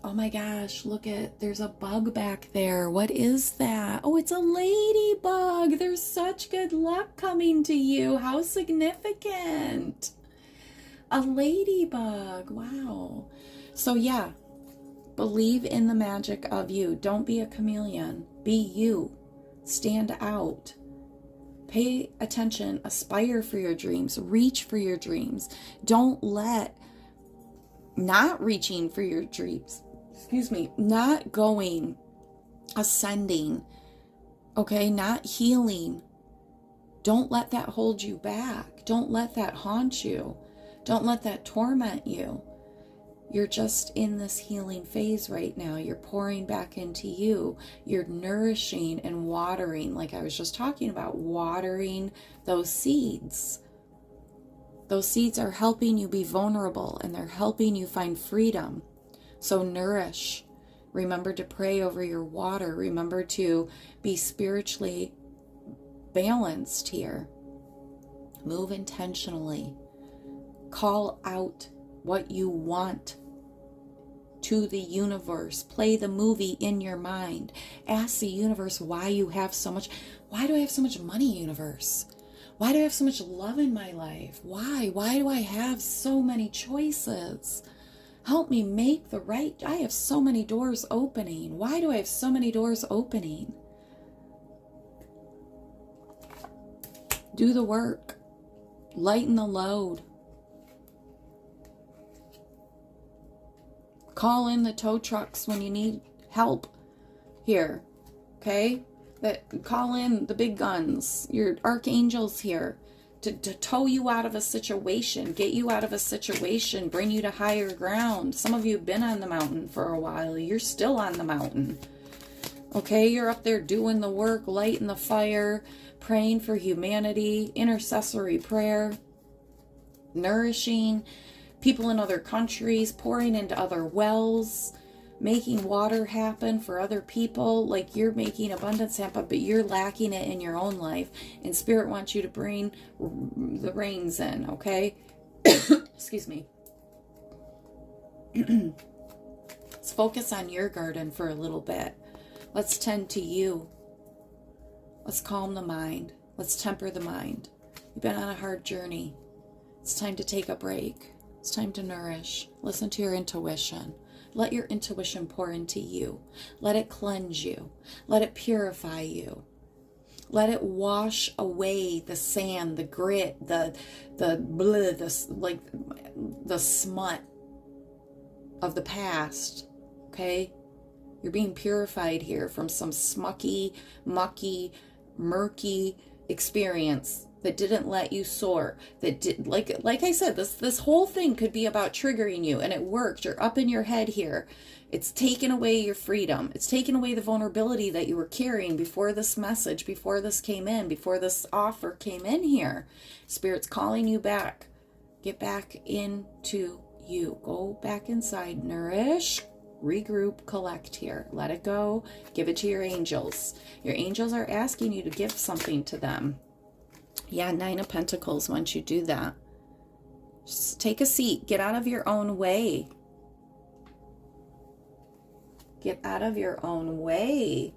Oh my gosh, look there's a bug back there. What is that? Oh, it's a ladybug. There's such good luck coming to you. How significant. A ladybug. Wow. So yeah, believe in the magic of you. Don't be a chameleon. Be you. Stand out. Pay attention. Aspire for your dreams. Reach for your dreams. Don't let not reaching for your dreams, not going, ascending, okay, not healing. Don't let that hold you back. Don't let that haunt you. Don't let that torment you. You're just in this healing phase right now. You're pouring back into you. You're nourishing and watering, like I was just talking about, watering those seeds. Those seeds are helping you be vulnerable, and they're helping you find freedom. So nourish. Remember to pray over your water. Remember to be spiritually balanced here. Move intentionally. Call out what you want. to the universe. Play the movie in your mind. Ask the universe why you have so much. Why do I have so much money, universe? Why do I have so much love in my life? Why? Why do I have so many choices? Help me make the right. I have so many doors opening. Why do I have so many doors opening? Do the work. Lighten the load. Call in the tow trucks when you need help here. Okay? Call in the big guns, your archangels here to tow you out of a situation, get you out of a situation, bring you to higher ground. Some of you have been on the mountain for a while. You're still on the mountain. Okay? You're up there doing the work, lighting the fire, praying for humanity, intercessory prayer, nourishing people in other countries, pouring into other wells, making water happen for other people. Like you're making abundance happen, but you're lacking it in your own life. And Spirit wants you to bring the rains in, okay? Excuse me. Let's focus on your garden for a little bit. Let's tend to you. Let's calm the mind. Let's temper the mind. You've been on a hard journey. It's time to take a break. It's time to nourish. Listen to your intuition. Let your intuition pour into you. Let it cleanse you. Let it purify you. Let it wash away the sand, the grit, the smut of the past. Okay? You're being purified here from some smucky, mucky, murky experience that didn't let you soar, that did, like I said, this whole thing could be about triggering you, and it worked. You're up in your head here. It's taken away your freedom. It's taken away the vulnerability that you were carrying before this message, before this came in, before this offer came in here. Spirit's calling you back. Get back into you. Go back inside. Nourish. Regroup. Collect here. Let it go. Give it to your angels. Your angels are asking you to give something to them. Yeah, 9 of Pentacles once you do that. Just take a seat. Get out of your own way. Get out of your own way.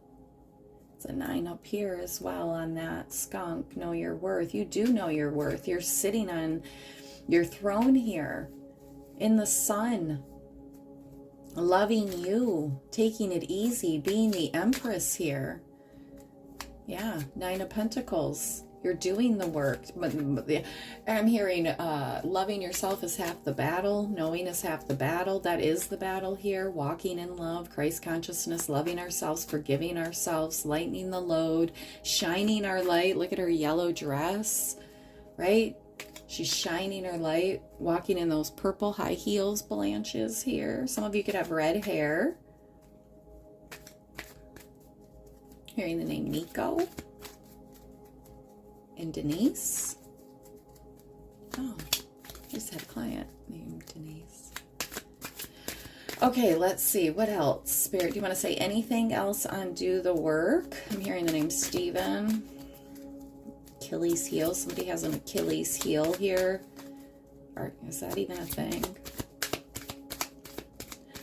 It's a 9 up here as well on that skunk. Know your worth. You do know your worth. You're sitting on your throne here in the sun. Loving you. Taking it easy. Being the Empress here. Yeah, 9 of Pentacles. You're doing the work. I'm hearing loving yourself is half the battle. Knowing is half the battle. That is the battle here. Walking in love, Christ consciousness, loving ourselves, forgiving ourselves, lightening the load, shining our light. Look at her yellow dress, right? She's shining her light, walking in those purple high heels, Blanches here. Some of you could have red hair. Hearing the name Nico. And Denise. Oh, I just had a client named Denise. Okay, let's see. What else? Spirit, do you want to say anything else on do the work? I'm hearing the name Steven. Achilles heel. Somebody has an Achilles heel here. Or is that even a thing?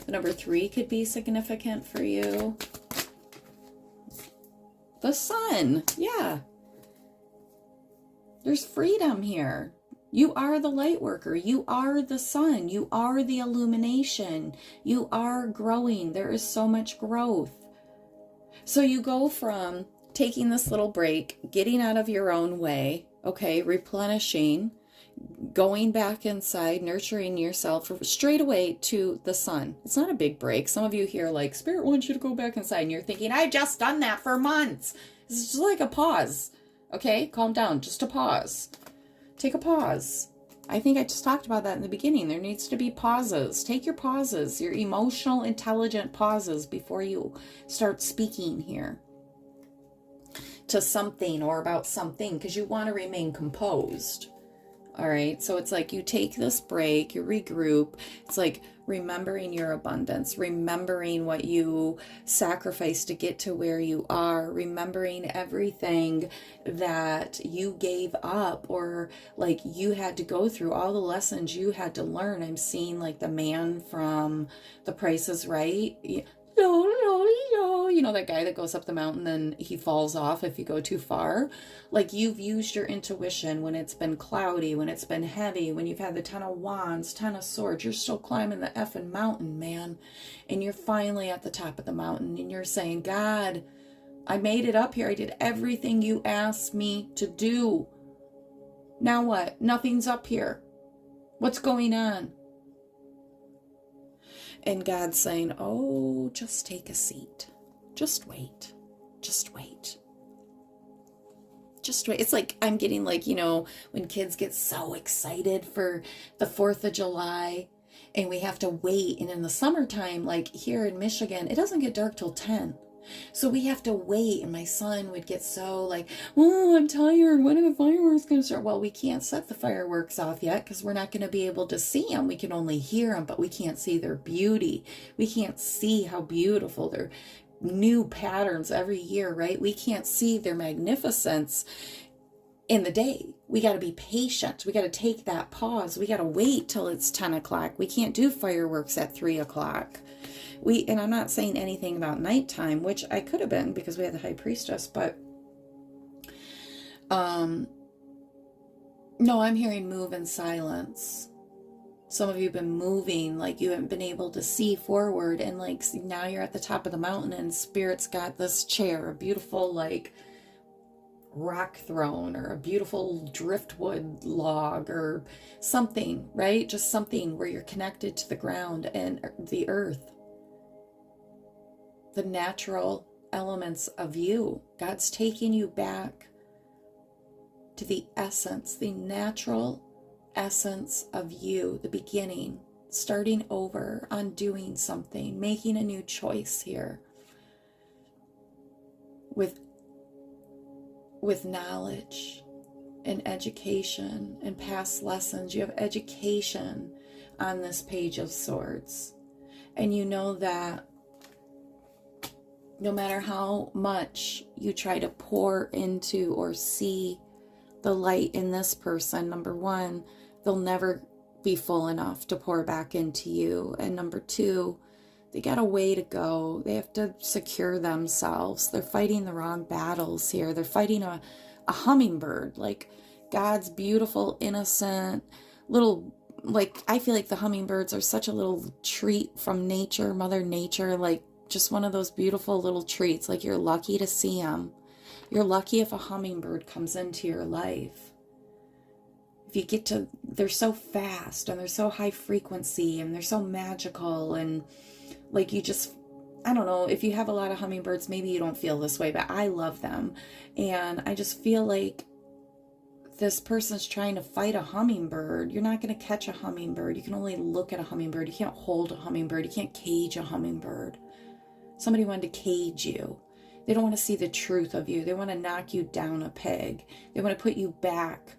The number 3 could be significant for you. The sun. Yeah. There's freedom here. You are the light worker. You are the sun. You are the illumination. You are growing. There is so much growth. So you go from taking this little break, getting out of your own way, okay, replenishing, going back inside, nurturing yourself straight away to the sun. It's not a big break. Some of you here like, Spirit wants you to go back inside, and you're thinking, I've just done that for months. It's just like a pause. Okay, calm down. Just a pause. Take a pause. I think I just talked about that in the beginning. There needs to be pauses. Take your pauses, your emotional, intelligent pauses before you start speaking here to something or about something, because you want to remain composed. All right. So it's like you take this break, you regroup. It's like remembering your abundance, remembering what you sacrificed to get to where you are, remembering everything that you gave up or like you had to go through, all the lessons you had to learn. I'm seeing like the man from The Price is Right. You know, that guy that goes up the mountain and he falls off if you go too far. Like you've used your intuition when it's been cloudy, when it's been heavy, when you've had the 10 of wands, 10 of swords. You're still climbing the effing mountain, man. And you're finally at the top of the mountain and you're saying, God, I made it up here. I did everything you asked me to do. Now what? Nothing's up here. What's going on? And God's saying, oh, just take a seat. Just wait. Just wait. Just wait. It's like I'm getting like, you know, when kids get so excited for the 4th of July and we have to wait. And in the summertime, like here in Michigan, it doesn't get dark till 10. So we have to wait, and my son would get so like, oh, I'm tired. When are the fireworks going to start? Well, we can't set the fireworks off yet because we're not going to be able to see them. We can only hear them, but we can't see their beauty. We can't see how beautiful their new patterns every year, right? We can't see their magnificence in the day. We got to be patient. We got to take that pause. We got to wait till it's 10 o'clock. We can't do fireworks at 3 o'clock. And I'm not saying anything about nighttime, which I could have been because we had the high priestess, but no, I'm hearing move in silence. Some of you have been moving, like you haven't been able to see forward, and like now you're at the top of the mountain and Spirit's got this chair, a beautiful like rock throne or a beautiful driftwood log or something, right? Just something where you're connected to the ground and the earth. The natural elements of you. God's taking you back to the essence, the natural essence of you, the beginning, starting over, undoing something, making a new choice here with knowledge and education and past lessons. You have education on this Page of Swords, and you know that no matter how much you try to pour into or see the light in this person, number one, they'll never be full enough to pour back into you. And number two, they got a way to go. They have to secure themselves. They're fighting the wrong battles here. They're fighting a hummingbird, like God's beautiful, innocent little, like I feel like the hummingbirds are such a little treat from nature, Mother Nature, like just one of those beautiful little treats. Like you're lucky to see them. You're lucky if a hummingbird comes into your life. If you get to, they're so fast and they're so high frequency and they're so magical, and like you just, I don't know, if you have a lot of hummingbirds, maybe you don't feel this way, but I love them. And I just feel like this person's trying to fight a hummingbird. You're not going to catch a hummingbird. You can only look at a hummingbird. You can't hold a hummingbird. You can't cage a hummingbird. Somebody wanted to cage you. They don't want to see the truth of you. They want to knock you down a peg. They want to put you back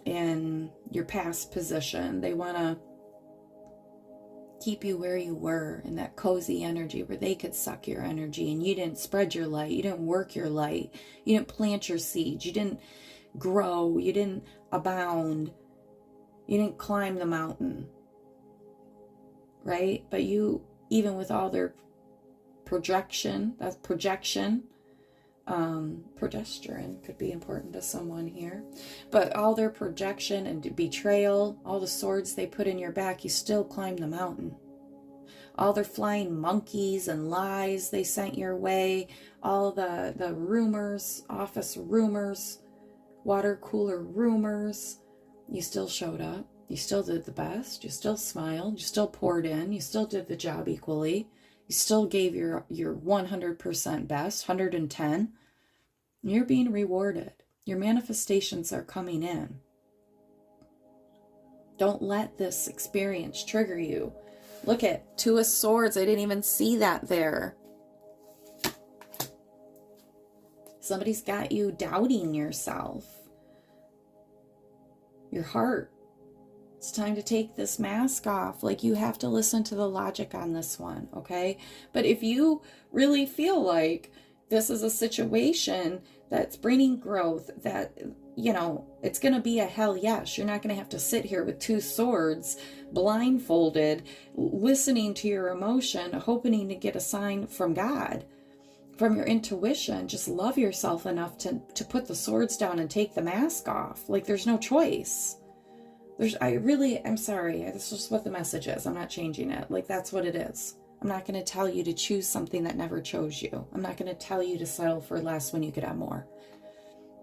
in your past position. They want to keep you where you were in that cozy energy where they could suck your energy, and you didn't spread your light. You didn't work your light. You didn't plant your seeds. You didn't grow. You didn't abound. You didn't climb the mountain. Right? But you, even with all their projection, progesterone could be important to someone here, but all their projection and betrayal, all the swords they put in your back, you still climb the mountain. All their flying monkeys and lies they sent your way, all the rumors, office rumors, water cooler rumors, you still showed up. You still did the best. You still smiled. You still poured in. You still did the job equally. You still gave your 100% best, 110. You're being rewarded. Your manifestations are coming in. Don't let this experience trigger you. Look at Two of Swords. I didn't even see that there. – Somebody's got you doubting yourself. your heart. It's time to take this mask off. Like, you have to listen to the logic on this one, okay? But if you really feel like this is a situation that's bringing growth, that, you know, it's going to be a hell yes. You're not going to have to sit here with two swords, blindfolded, listening to your emotion, hoping to get a sign from God, from your intuition. Just love yourself enough to put the swords down and take the mask off. Like, there's no choice. I'm sorry. This is what the message is. I'm not changing it. Like, that's what it is. I'm not going to tell you to choose something that never chose you. I'm not going to tell you to settle for less when you could have more.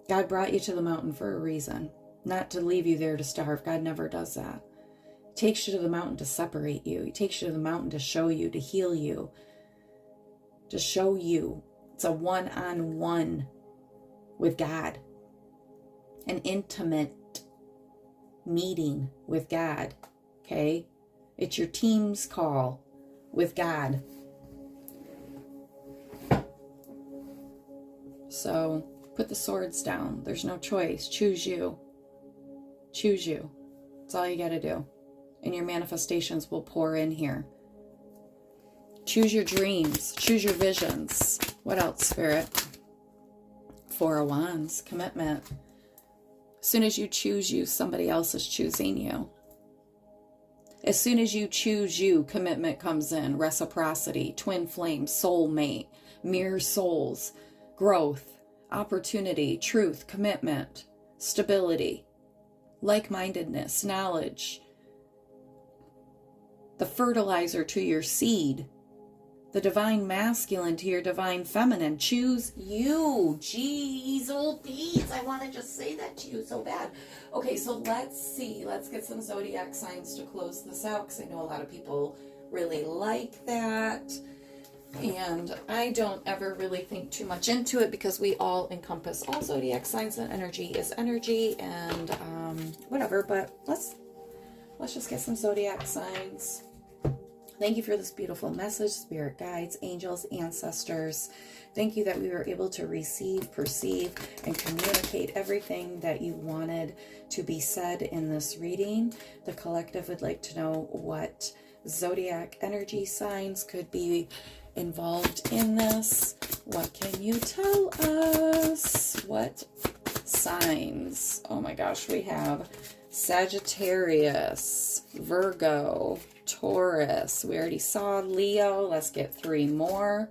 God brought you to the mountain for a reason, not to leave you there to starve. God never does that. He takes you to the mountain to separate you. He takes you to the mountain to show you, to heal you, to show you. It's a one-on-one with God, an intimate meeting with God, okay? It's your team's call with God. So put the swords down. There's no choice. Choose you. Choose you. That's all you got to do. And your manifestations will pour in here. Choose your dreams. Choose your visions. What else, Spirit? Four of Wands. Commitment. As soon as you choose you, somebody else is choosing you. As soon as you choose you, commitment comes in. Reciprocity, twin flame, soulmate, mirror souls, growth, opportunity, truth, commitment, stability, like-mindedness, knowledge, the fertilizer to your seed, the divine masculine to your divine feminine. Choose you. Jeez, old bees. I want to just say that to you so bad. Okay, so let's see. Let's get some zodiac signs to close this out, because I know a lot of people really like that. And I don't ever really think too much into it, because we all encompass all zodiac signs, and energy is energy, and whatever. But let's just get some zodiac signs. Thank you for this beautiful message, spirit guides, angels, ancestors. Thank you that we were able to receive, perceive, and communicate everything that you wanted to be said in this reading. The collective would like to know what zodiac energy signs could be involved in this. What can you tell us? What signs? Oh my gosh, we have Sagittarius, Virgo, Taurus. We already saw Leo. Let's get 3 more.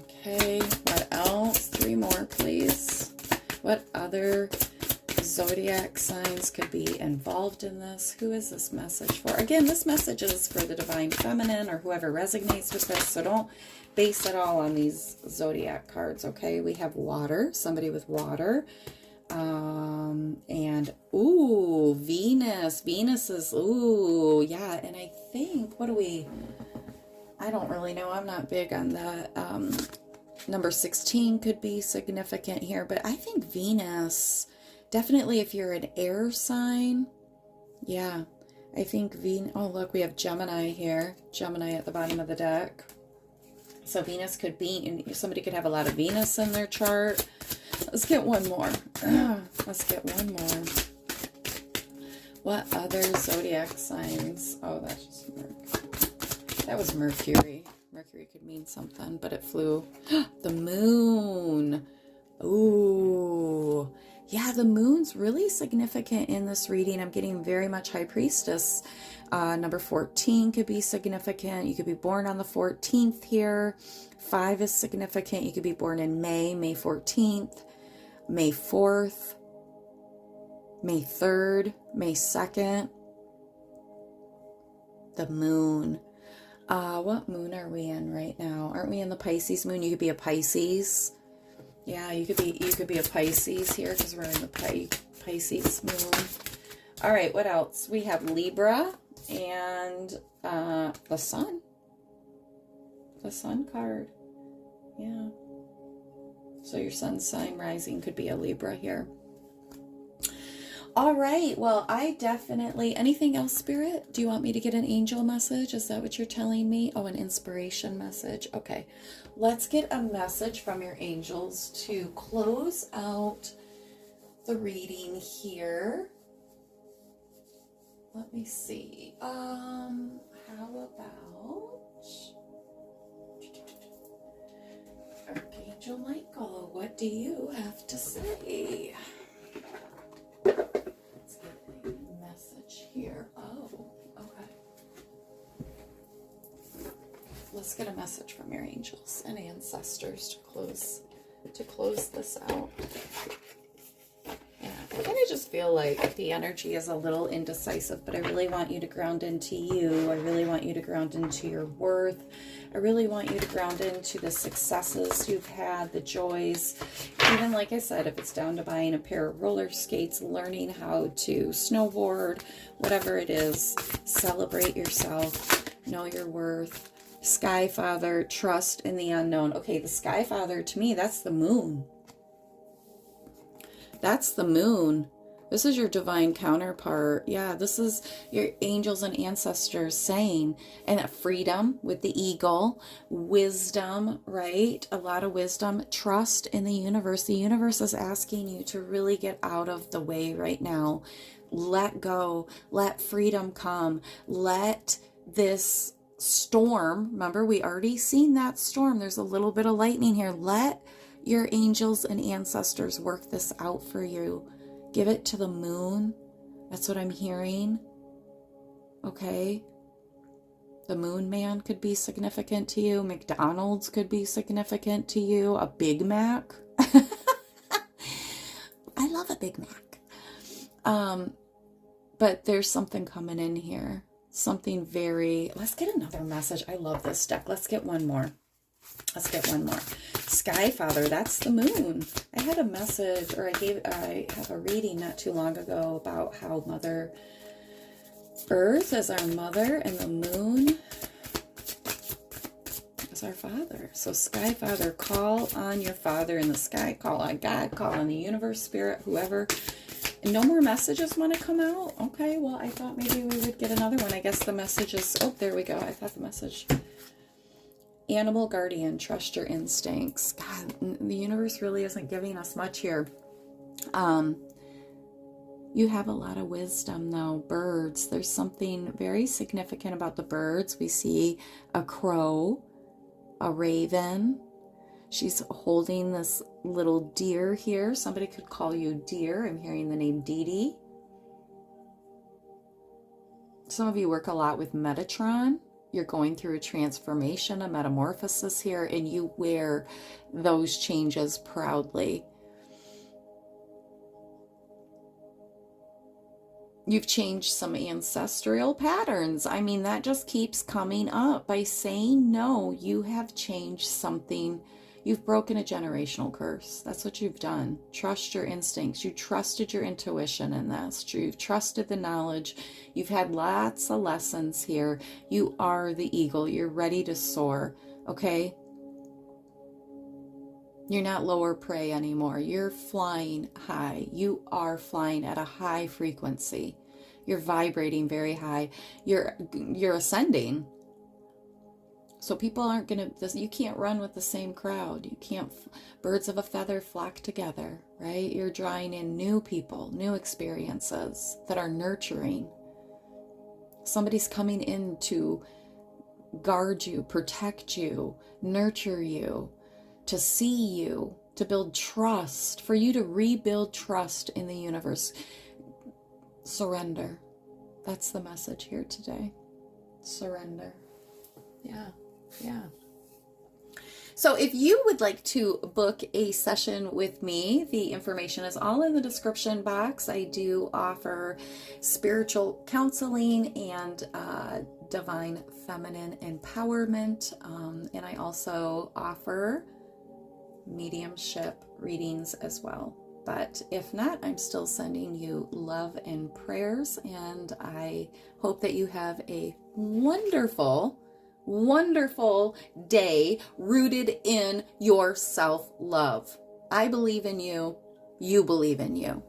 Okay, what else? 3 more, please. What other zodiac signs could be involved in this? Who is this message for? Again, this message is for the divine feminine or whoever resonates with this, so don't base it all on these zodiac cards, okay? We have water, somebody with water. And ooh, Venus is, ooh, yeah. And I think, I don't really know. I'm not big on that. Number 16 could be significant here, but I think Venus, definitely if you're an air sign. Yeah, I think Venus, oh look, we have Gemini here. Gemini at the bottom of the deck. So Venus could be, somebody could have a lot of Venus in their chart. Let's get one more. Let's get one more. What other zodiac signs? Oh, that's just Mercury. That was Mercury. Mercury could mean something, but it flew. The moon. Ooh. Yeah, the moon's really significant in this reading. I'm getting very much High Priestess. Number 14 could be significant. You could be born on the 14th here. 5 is significant. You could be born in May 14th, May 4th, May 3rd, May 2nd. The moon. What moon are we in right now? Aren't we in the Pisces moon? You could be a Pisces. Yeah, you could be a Pisces here, because we're in the Pisces moon. All right, what else? We have Libra and the Sun. The Sun card. Yeah. So your sun sign rising could be a Libra here. All right. Well, I definitely... Anything else, Spirit? Do you want me to get an angel message? Is that what you're telling me? Oh, an inspiration message. Okay. Let's get a message from your angels to close out the reading here. Let me see. How about Archangel Michael? What do you have to say? Let's get a message here. Oh, okay. Let's get a message from your angels and ancestors to close this out. I kind of just feel like the energy is a little indecisive, but I really want you to ground into you. I really want you to ground into your worth. I really want you to ground into the successes you've had, the joys. Even like I said, if it's down to buying a pair of roller skates, learning how to snowboard, whatever it is, celebrate yourself, know your worth. Sky Father, trust in the unknown. Okay, the Sky Father, to me, that's the moon. That's the moon. This is your divine counterpart. Yeah, this is your angels and ancestors saying, and that freedom with the eagle, wisdom, right? A lot of wisdom, trust in the universe. The universe is asking you to really get out of the way right now. Let go. Let freedom come. Let this storm, remember we already seen that storm. There's a little bit of lightning here. Let your angels and ancestors work this out for you. Give it to the moon. That's what I'm hearing. Okay. The moon man could be significant to you. McDonald's could be significant to you. A Big Mac. I love a Big Mac. But there's something coming in here. Something very... Let's get another message. I love this deck. Let's get one more. Let's get one more. Sky Father, that's the moon. I had a message, or I have a reading not too long ago about how Mother Earth is our mother and the moon is our father. So Sky Father, call on your Father in the sky, call on God, call on the universe, spirit, whoever. And no more messages want to come out? Okay, well, I thought maybe we would get another one. I guess the message is... Oh, there we go. I thought the message... Animal guardian, trust your instincts. God, the universe really isn't giving us much here. You have a lot of wisdom, though. Birds, there's something very significant about the birds. We see a crow, a raven. She's holding this little deer here. Somebody could call you deer. I'm hearing the name Dee Dee. Some of you work a lot with Metatron. You're going through a transformation, a metamorphosis here, and you wear those changes proudly. You've changed some ancestral patterns. I mean, that just keeps coming up. By saying no, you have changed something. You've broken a generational curse. That's what you've done. Trust your instincts. You trusted your intuition in this. You've trusted the knowledge. You've had lots of lessons here. You are the eagle. You're ready to soar, okay? You're not lower prey anymore. You're flying high. You are flying at a high frequency. You're vibrating very high. You're ascending. So people aren't going to, you can't run with the same crowd. You can't, birds of a feather flock together, right? You're drawing in new people, new experiences that are nurturing. Somebody's coming in to guard you, protect you, nurture you, to see you, to build trust, for you to rebuild trust in the universe. Surrender. That's the message here today. Surrender. Yeah. Yeah. So if you would like to book a session with me, the information is all in the description box. I do offer spiritual counseling and divine feminine empowerment. And I also offer mediumship readings as well. But if not, I'm still sending you love and prayers. And I hope that you have a wonderful day rooted in your self-love. I believe in you. You believe in you.